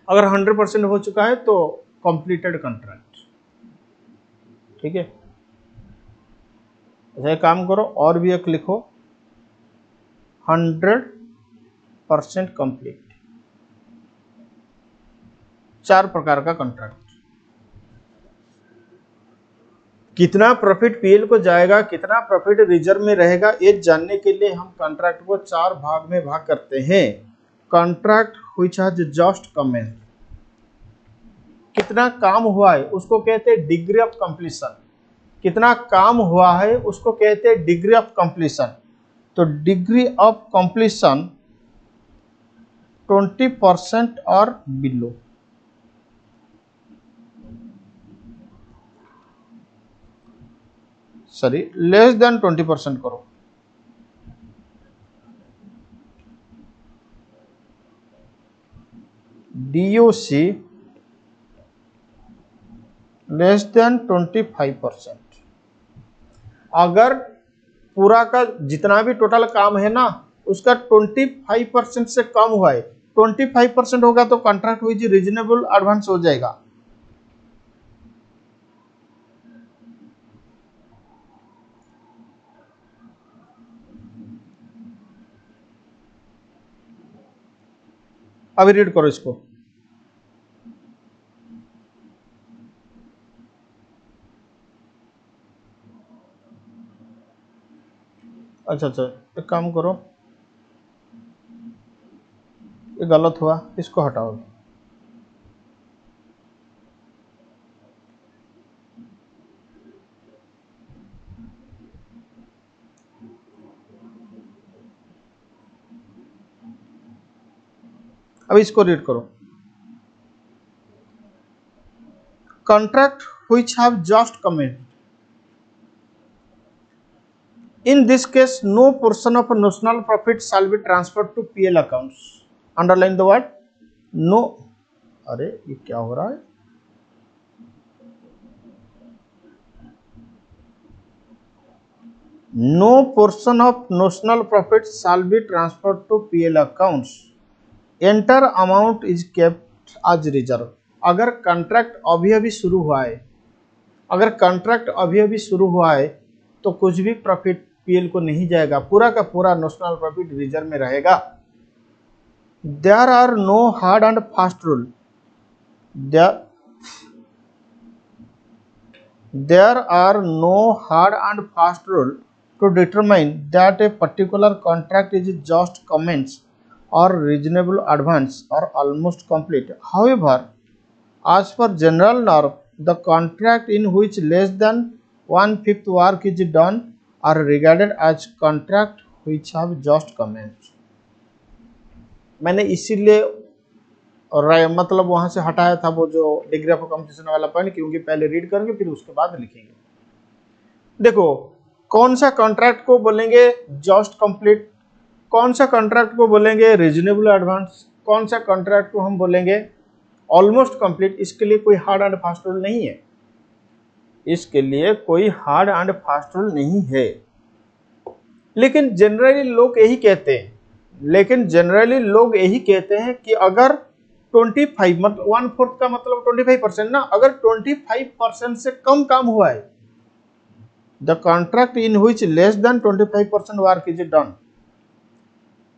अगर 100% हो चुका है तो कंप्लीटेड कॉन्ट्रैक्ट। ठीक है, ऐसे काम करो और भी एक लिखो, 100% कंप्लीट। 4 प्रकार का कॉन्ट्रैक्ट। कितना प्रॉफिट पीएल को जाएगा, कितना प्रॉफिट रिजर्व में रहेगा, ये जानने के लिए हम कॉन्ट्रैक्ट को 4 भाग में भाग करते हैं। Contract which has just commenced, कितना काम हुआ है उसको कहते हैं डिग्री ऑफ कंप्लीशन। कितना काम हुआ है उसको कहते हैं डिग्री ऑफ कंप्लीशन। तो डिग्री ऑफ कंप्लीशन 20% और बिलो। सॉरी, लेस देन 20% करो। DOC less than 25%। अगर पूरा का जितना भी टोटल काम है ना उसका 25% से कम हुआ है, 25% होगा तो कॉन्ट्रैक्ट विच रीजनेबल एडवांस हो जाएगा। अभी रीड करो इसको। अच्छा अच्छा, एक काम करो, ये गलत हुआ, इसको हटाओ। अब इसको रीड करो। Contract which have just comment, in this case no portion of notional profit shall be transferred to PL accounts, underline the word no। अरे ये क्या हो रहा है, no portion of notional profit shall be transferred to PL accounts, enter amount is kept as reserve। अगर contract अभी अभी शुरू हुआ है, अगर कॉन्ट्रैक्ट अभी अभी शुरू हुआ है तो कुछ भी प्रॉफिट पीएल को नहीं जाएगा, पूरा का पूरा नोशनल प्रॉफिट रिजर्व में रहेगा। There are no hard and fast rule, there are no hard and fast rule to determine that a particular contract is just commenced or reasonable advance or almost complete. However, as per general norm, the contract in which less than 1/5 work is done are regarded as contract which have just commenced। मैंने इसीलिए मतलब वहां से हटाया था वो जो degree of completion वाला पॉइंट, क्योंकि पहले रीड करेंगे फिर उसके बाद लिखेंगे। देखो, कौन सा कॉन्ट्रैक्ट को बोलेंगे जस्ट कंप्लीट, कौन सा कॉन्ट्रैक्ट को बोलेंगे रीजनेबल एडवांस, कौन सा कॉन्ट्रैक्ट को हम बोलेंगे ऑलमोस्ट कंप्लीट। इसके लिए कोई हार्ड एंड फास्ट रूल नहीं है, इसके लिए कोई हार्ड एंड फास्ट रूल नहीं है, लेकिन जनरली लोग यही कहते हैं, लेकिन जनरली लोग यही कहते हैं कि अगर 25 मतलब 1/4 का मतलब 25% ना, अगर 25% से कम काम हुआ है, the contract in which less than 25% work is done,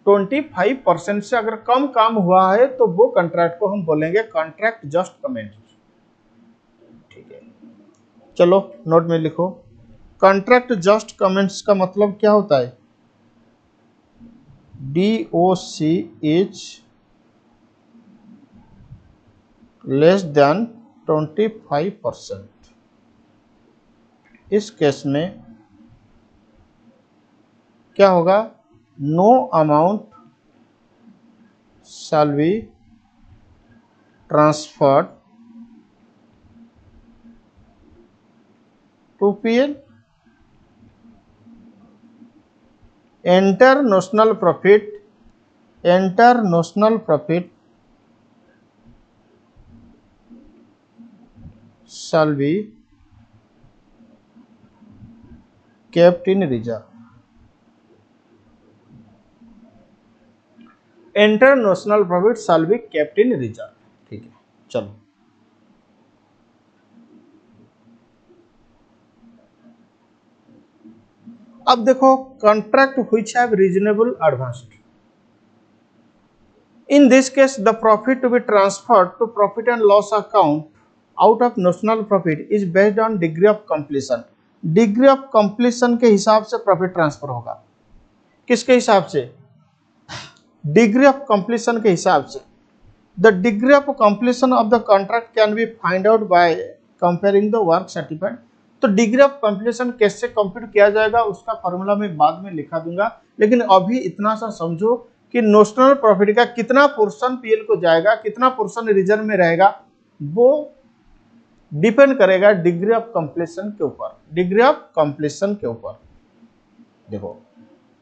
25% से अगर कम काम हुआ है तो वो कॉन्ट्रैक्ट को हम बोलेंगे कॉन्ट्रैक्ट जस्ट कमेंट। ठीक है, चलो नोट में लिखो, कॉन्ट्रैक्ट जस्ट कमेंट्स का मतलब क्या होता है, DOC इज लेस देन 25%। इस केस में क्या होगा, no amount shall be transferred to PL, entire notional profit, entire notional profit shall be kept in reserve, entire notional profit shall be kept in reserve। ठीक है, चलो अब देखो, contract which have reasonable advanced, in this case the profit to be transferred to profit and loss account out of notional profit is based on degree of completion। Degree of completion के हिसाब से profit transfer होगा, किसके हिसाब से, degree of completion के हिसाब से। The degree of completion of the contract can be find out by comparing the work certified. तो डिग्री ऑफ कंप्लीशन कैसे कंप्यूट किया जाएगा उसका फॉर्मूला मैं बाद में लिखा दूंगा, लेकिन अभी इतना सा समझो कि नोशनल प्रॉफिट का कितना पोर्शन पीएल को जाएगा, कितना पोर्शन रिजर्व में रहेगा, वो डिपेंड करेगा डिग्री ऑफ कंप्लीशन के ऊपर, डिग्री ऑफ कंप्लीशन के ऊपर। देखो,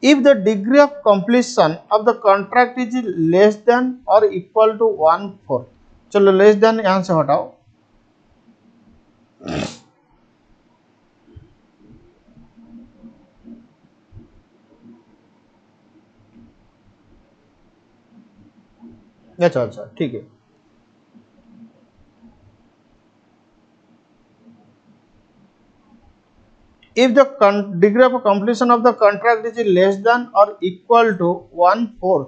if the degree of completion of the contract is less than or equal to 1/4, चलो लेस देन यहां से हटाओ, अच्छा अच्छा ठीक है। If the degree of completion of the contract is less than or equal to 1/4,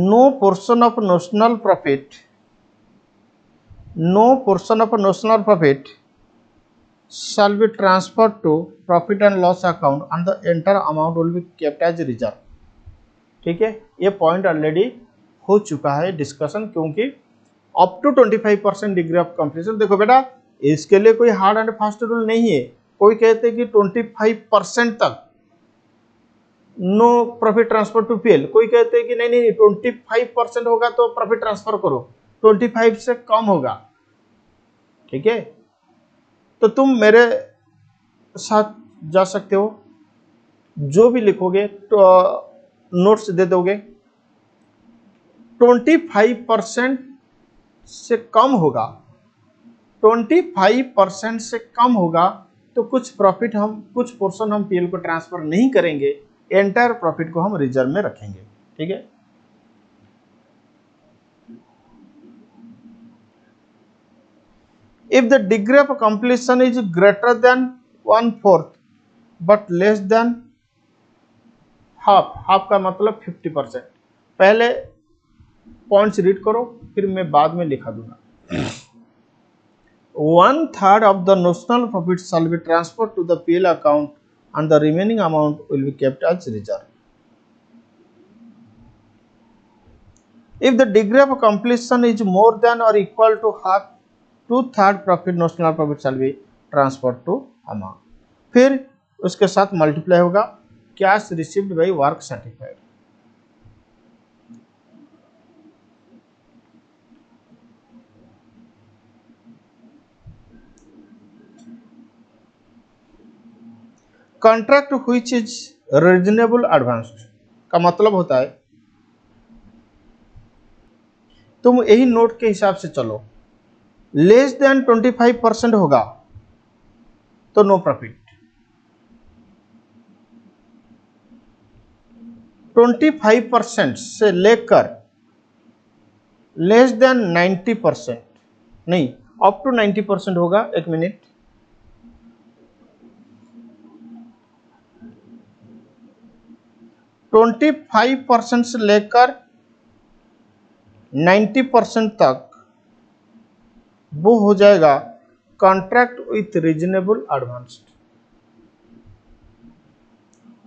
no portion of notional profit, no portion of notional profit shall be transferred to profit and loss account and the entire amount will be kept as reserve। ठीक है, ये point already हो चुका है discussion, क्योंकि up to 25% degree of completion. देखो बेटा, इसके लिए कोई हार्ड एंड फास्ट रूल नहीं है। कोई कहते हैं कि 25% तक no profit transfer to PL, कोई कहते हैं कि नहीं नहीं 25% होगा तो प्रॉफिट ट्रांसफर करो, 25 से कम होगा। ठीक है, तो तुम मेरे साथ जा सकते हो, जो भी लिखोगे तो नोट्स दे दोगे। 25% से कम होगा, 25% से कम होगा तो कुछ प्रॉफिट हम, कुछ पोर्शन हम पीएल को ट्रांसफर नहीं करेंगे, एंटायर प्रॉफिट को हम रिजर्व में रखेंगे। ठीक है, if the degree of completion is greater than 1/4 but less than half, half का मतलब 50%। पहले पॉइंट्स रीड करो, फिर मैं बाद में लिखा दूंगा। 1/3 of the notional profit shall be transferred to the PL account and the remaining amount will be kept as reserve. If the degree of completion is more than or equal to half, 2/3 profit notional profit shall be transferred to amount। फिर उसके साथ multiply होगा cash received by work certified. Contract which is reasonable advanced का मतलब होता है, तुम यही नोट के हिसाब से चलो, लेस देन 25% होगा तो नो प्रॉफिट, 25% से लेकर लेस देन 90%, नहीं अप टू 90% होगा। एक मिनट, ट्वेंटी 25% से लेकर 90% तक वो हो जाएगा कॉन्ट्रैक्ट विथ रीजनेबल एडवांस्ड।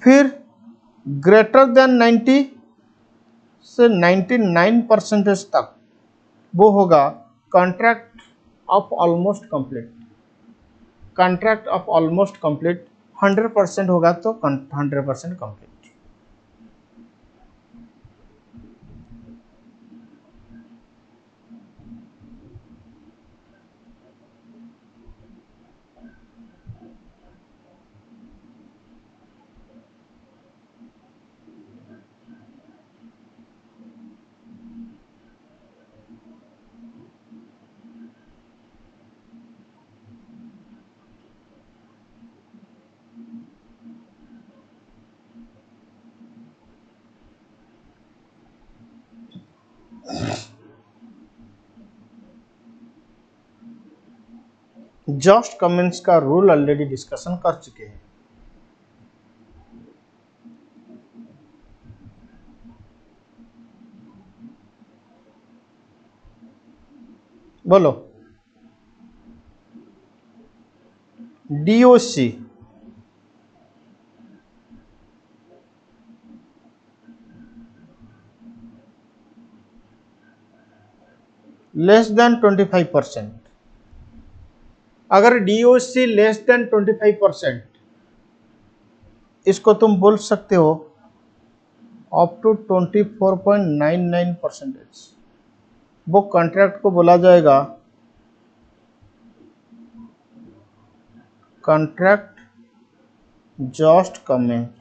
फिर ग्रेटर देन 90 से 99% तक वो होगा contract of almost complete. Contract of almost complete 100% होगा तो 100% कंप्लीट। जस्ट कमेंट्स का रूल ऑलरेडी डिस्कशन कर चुके हैं। बोलो, डीओसी लेस देन 25%। अगर डीओसी लेस देन 25%, इसको तुम बोल सकते हो अप टू 24.99%, वो कॉन्ट्रैक्ट को बोला जाएगा कॉन्ट्रैक्ट जस्ट कमेंट।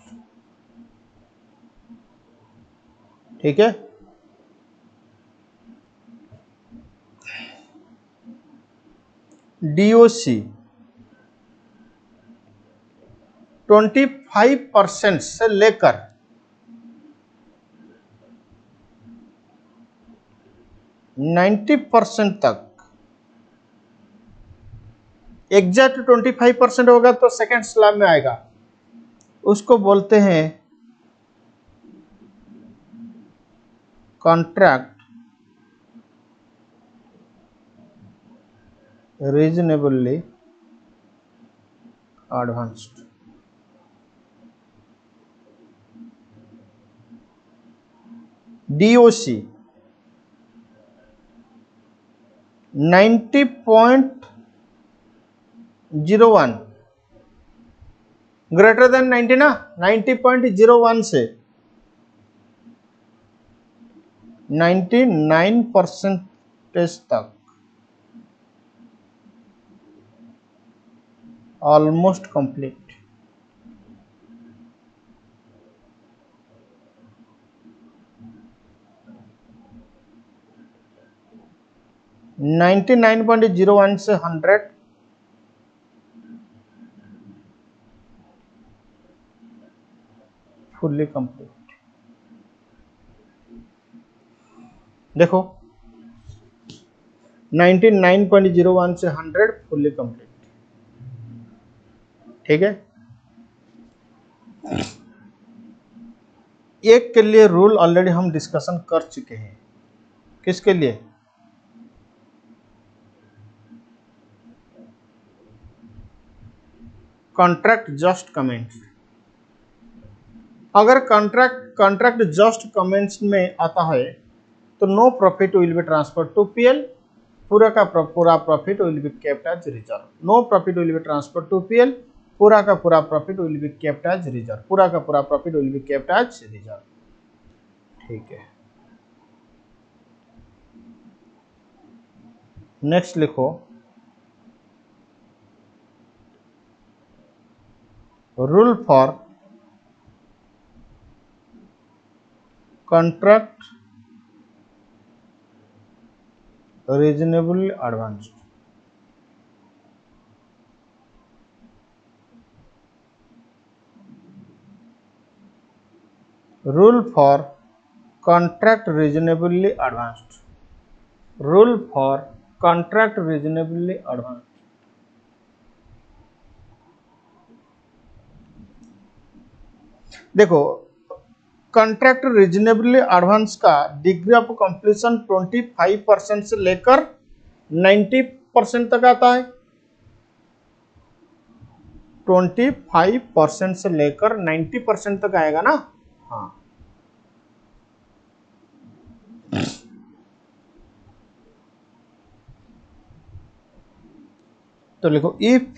ठीक है, डीओसी 25% से लेकर 90% तक, एग्जैक्ट 25% होगा तो सेकेंड स्लैब में आएगा, उसको बोलते हैं contract reasonably advanced. DOC 90.01 greater than 90 ना, 90.01 से 99% तक ऑलमोस्ट कंप्लीट। नाइन्टी 99.01 से 100 फुल्ली कंप्लीट। देखो 99.01 से 100 फुल्ली कंप्लीट, ठीक है। एक के लिए रूल ऑलरेडी हम डिस्कशन कर चुके हैं, किसके लिए, कॉन्ट्रैक्ट जस्ट कमेंट्स। अगर कॉन्ट्रैक्ट जस्ट कमेंट्स में आता है तो no profit will be transfer to PL, पूरा का पूरा profit will be kept as reserve. No profit will be transfer to PL, पूरा का पूरा profit will be kept as reserve, पूरा का पूरा profit will be kept as reserve, ठीक है। नेक्स्ट लिखो, rule for contract reasonably advanced. Rule for contract reasonably advanced, rule for contract reasonably advanced. देखो कॉन्ट्रैक्ट रीजनेबली एडवांस का degree of completion 25% से लेकर 90% तक आता है। 25% से लेकर 90% तक आएगा ना, हाँ। तो लिखो, if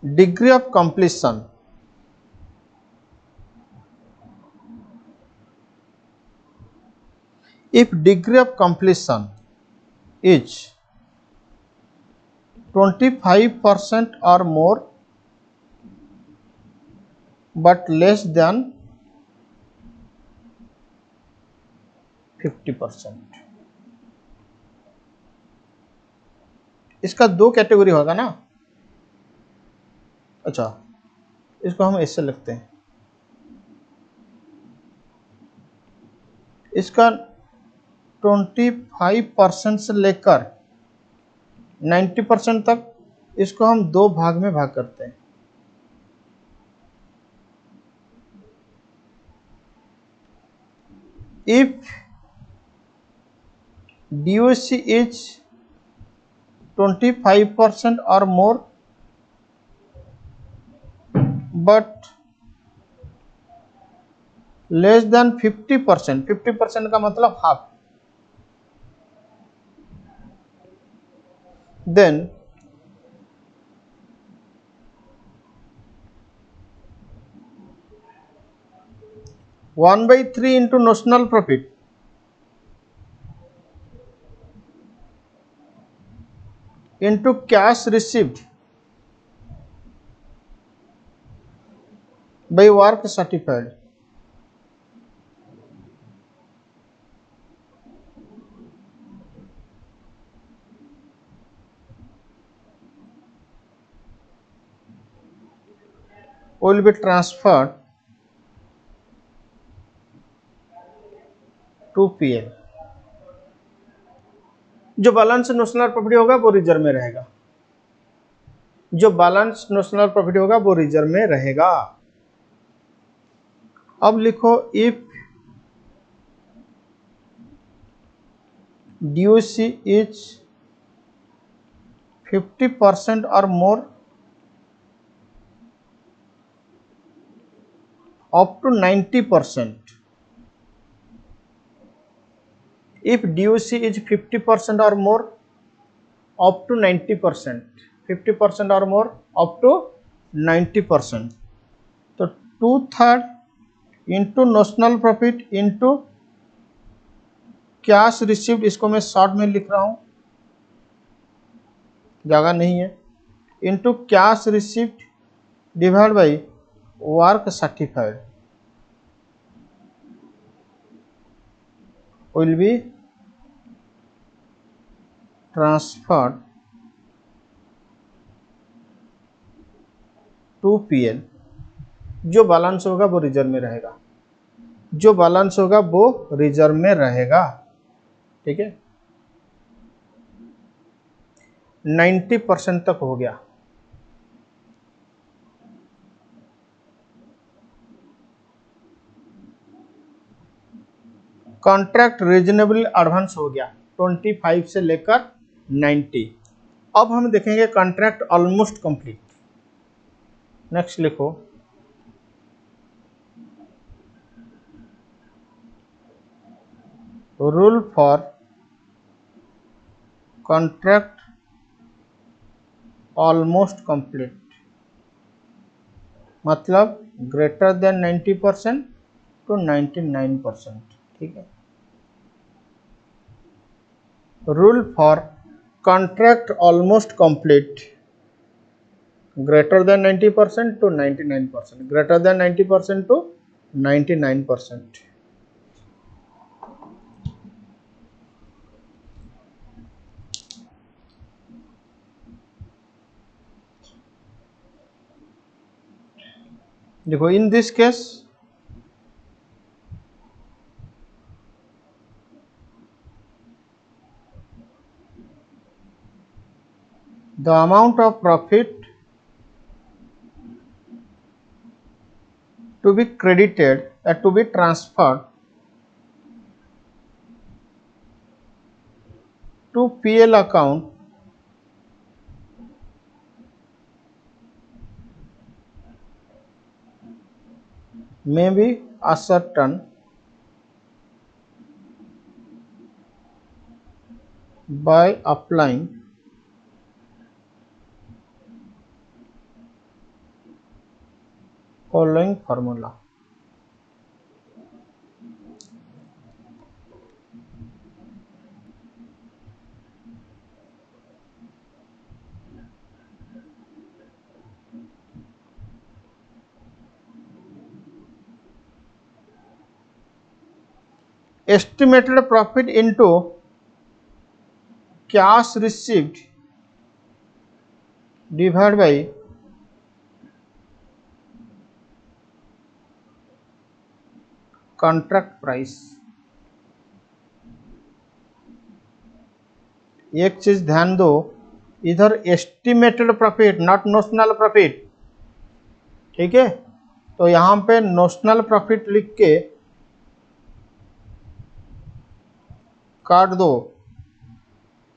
degree of completion if degree of completion is 25% or more but less than 50%, इसका दो कैटेगरी होगा ना। अच्छा, इसको हम ऐसे लिखते हैं, इसका 25% से लेकर 90% तक, इसको हम दो भाग में भाग करते हैं। If DOC is 25% or more but less than 50%, 50% का मतलब half, then one by three into notional profit into cash received by work certified, will be transferred 2PL। जो बैलेंस नोशनल प्रॉफिट होगा वो रिजर्व में रहेगा, जो बैलेंस नोशनल प्रॉफिट होगा वो रिजर्व में रहेगा। अब लिखो इफ DOC इज 50% और more up to 90%। if DOC is 50% or more up to 90%, 50% or more up to 90%, तो 2/3 into notional profit into cash received, इसको मैं शॉर्ट में लिख रहा हूं, जगह नहीं है, into cash received divide by work certified will be transferred to PL। जो बैलेंस होगा वो रिजर्व में रहेगा, जो बैलेंस होगा वो रिजर्व में रहेगा। ठीक है, 90% तक हो गया। कॉन्ट्रैक्ट रीजनेबल एडवांस हो गया 25 से लेकर 90। अब हम देखेंगे कॉन्ट्रैक्ट ऑलमोस्ट कंप्लीट। नेक्स्ट लिखो rule for contract almost complete, मतलब ग्रेटर देन 90% टू 99%। ठीक है, rule for contract almost complete greater than 90% to 99%, greater than 90% to 99%। देखो in this case the amount of profit to be credited to be transferred to PL account may be ascertained by applying following formula। estimated profit into cash received divided by contract price। एक चीज ध्यान दो, इधर estimated profit not notional profit. ठीक है, तो यहां पे नोशनल प्रॉफिट लिख के काट दो,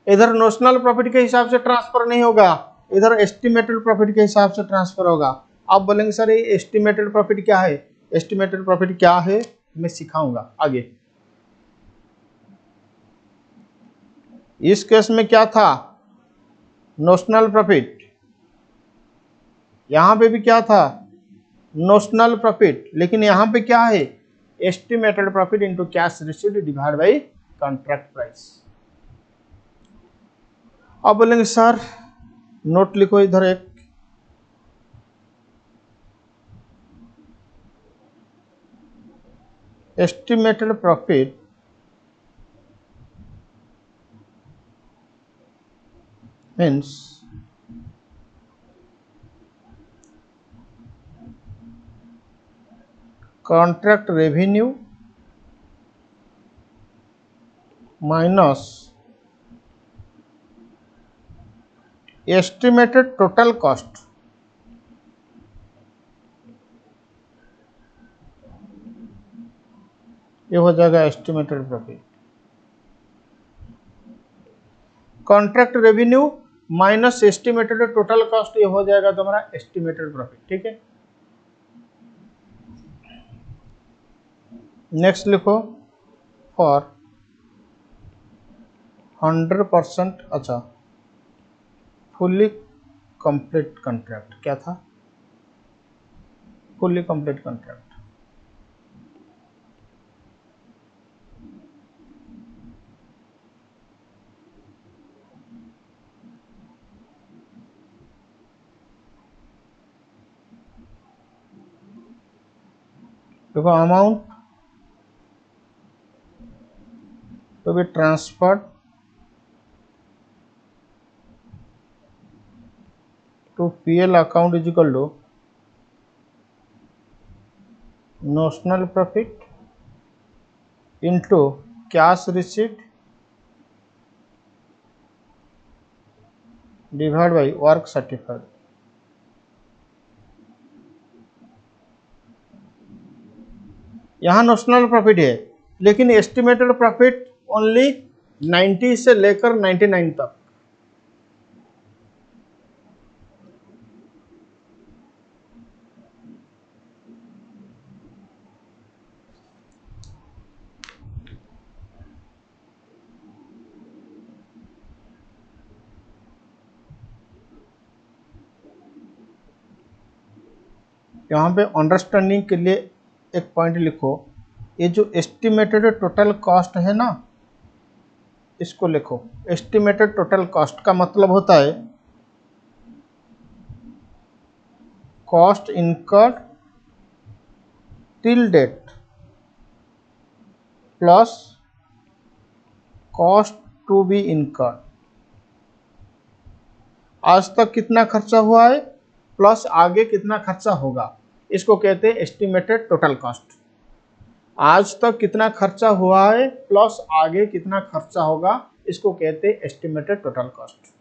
इधर नोशनल प्रॉफिट के हिसाब से ट्रांसफर नहीं होगा, इधर एस्टिमेटेड प्रॉफिट के हिसाब से ट्रांसफर होगा। आप बोलेंगे सर ये एस्टिमेटेड प्रॉफिट क्या है, एस्टिमेटेड प्रॉफिट क्या है मैं सिखाऊंगा आगे। इस केस में क्या था, नोशनल प्रॉफिट, यहां पे भी क्या था नोशनल प्रॉफिट, लेकिन यहां पे क्या है estimated profit into cash received divide by contract price. अब बोलेंगे सर नोट लिखो इधर एक, estimated profit means contract revenue minus estimated total cost, ये हो जाएगा estimated profit. Contract revenue minus estimated total cost, ये हो जाएगा तुम्हारा एस्टिमेटेड प्रॉफिट। ठीक है, नेक्स्ट लिखो फॉर 100%, अच्छा फुल्ली कंप्लीट कॉन्ट्रैक्ट, क्या था? Fully complete contract. देखो amount to be transferred to PL account is equal to notional profit into cash receipt divided by work certified। यहाँ नोशनल प्रॉफिट है, लेकिन एस्टिमेटेड प्रॉफिट ओनली 90 से लेकर 99 तक। यहाँ पे अंडरस्टैंडिंग के लिए एक पॉइंट लिखो, ये जो एस्टिमेटेड टोटल कॉस्ट है ना, इसको लिखो। एस्टिमेटेड टोटल कॉस्ट का मतलब होता है cost incurred till date plus cost to be incurred. आज तक कितना खर्चा हुआ है प्लस आगे कितना खर्चा होगा, इसको कहते हैं एस्टिमेटेड टोटल कॉस्ट। आज तक कितना खर्चा हुआ है प्लस आगे कितना खर्चा होगा, इसको कहते हैं एस्टिमेटेड टोटल कॉस्ट।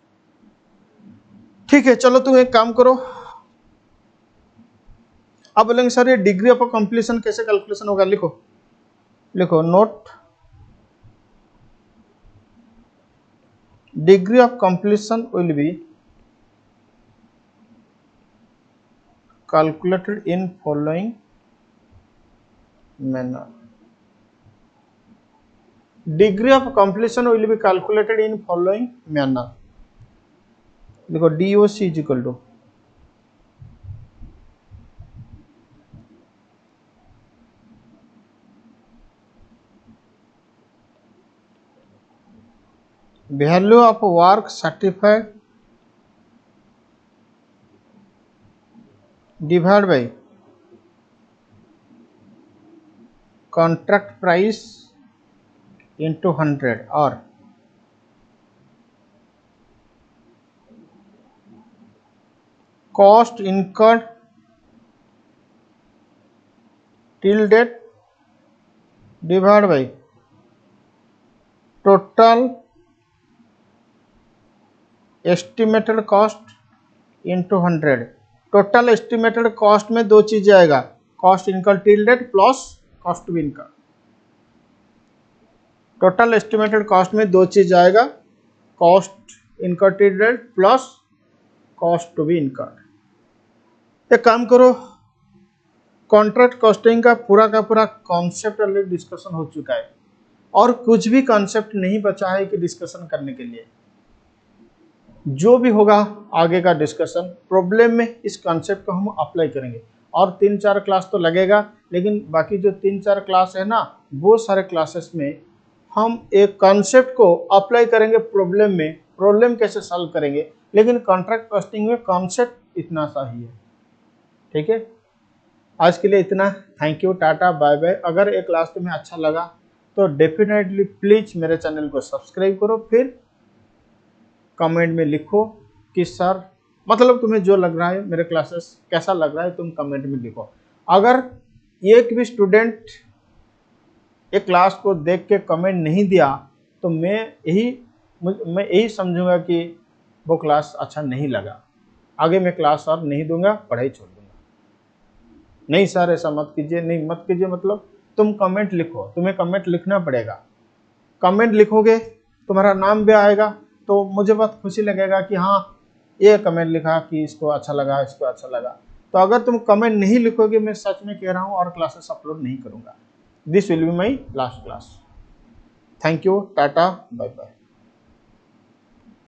ठीक है, चलो तुम एक काम करो। अब बोलेंगे सर ये डिग्री ऑफ कंप्लीशन कैसे कैलकुलेशन होगा, लिखो लिखो note, degree of completion will be calculated in following manner। degree of completion will be calculated in following manner। देखो DOC is equal to value of work certified divided by contract price into 100 or cost incurred till date divided by total estimated cost into 100। Total estimated cost में दो चीजें आएगा, cost incurred till date plus cost to be incurred. Total estimated cost में दो चीज आएगा, cost incurred till date plus cost to be incurred. एक काम करो, कॉन्ट्रैक्ट कॉस्टिंग का पूरा कॉन्सेप्ट ऑलरेडी डिस्कशन हो चुका है और कुछ भी कॉन्सेप्ट नहीं बचा है कि डिस्कशन करने के लिए। जो भी होगा आगे का डिस्कशन प्रॉब्लम में इस कॉन्सेप्ट को हम अप्लाई करेंगे और 3-4 क्लास तो लगेगा, लेकिन बाकी जो 3-4 क्लास है ना, वो सारे क्लासेस में हम एक कॉन्सेप्ट को अप्लाई करेंगे प्रॉब्लम में, प्रॉब्लम कैसे सॉल्व करेंगे। लेकिन कॉन्ट्रैक्ट कॉस्टिंग में कॉन्सेप्ट इतना सा ही है। ठीक है, आज के लिए इतना। Thank you, tata, bye bye. अगर ये क्लास तुम्हें अच्छा लगा तो डेफिनेटली प्लीज मेरे चैनल को सब्सक्राइब करो, फिर कमेंट में लिखो कि सर मतलब तुम्हें जो लग रहा है मेरे क्लासेस कैसा लग रहा है, तुम कमेंट में लिखो। अगर एक भी स्टूडेंट एक क्लास को देख के कमेंट नहीं दिया तो मैं यही समझूंगा कि वो क्लास अच्छा नहीं लगा, आगे मैं क्लास और नहीं दूंगा, पढ़ाई छोड़ दूंगा। नहीं सर ऐसा मत कीजिए, नहीं मत कीजिए मतलब तुम कमेंट लिखो, तुम्हें कमेंट लिखना पड़ेगा। कमेंट लिखोगे तुम्हारा नाम भी आएगा, तो मुझे बहुत खुशी लगेगा कि हाँ ये कमेंट लिखा कि इसको अच्छा लगा, इसको अच्छा लगा। तो अगर तुम कमेंट नहीं लिखोगे, मैं सच में कह रहा हूँ, और क्लासेस अपलोड नहीं करूंगा। This will be my last class. Thank you, tata, bye bye.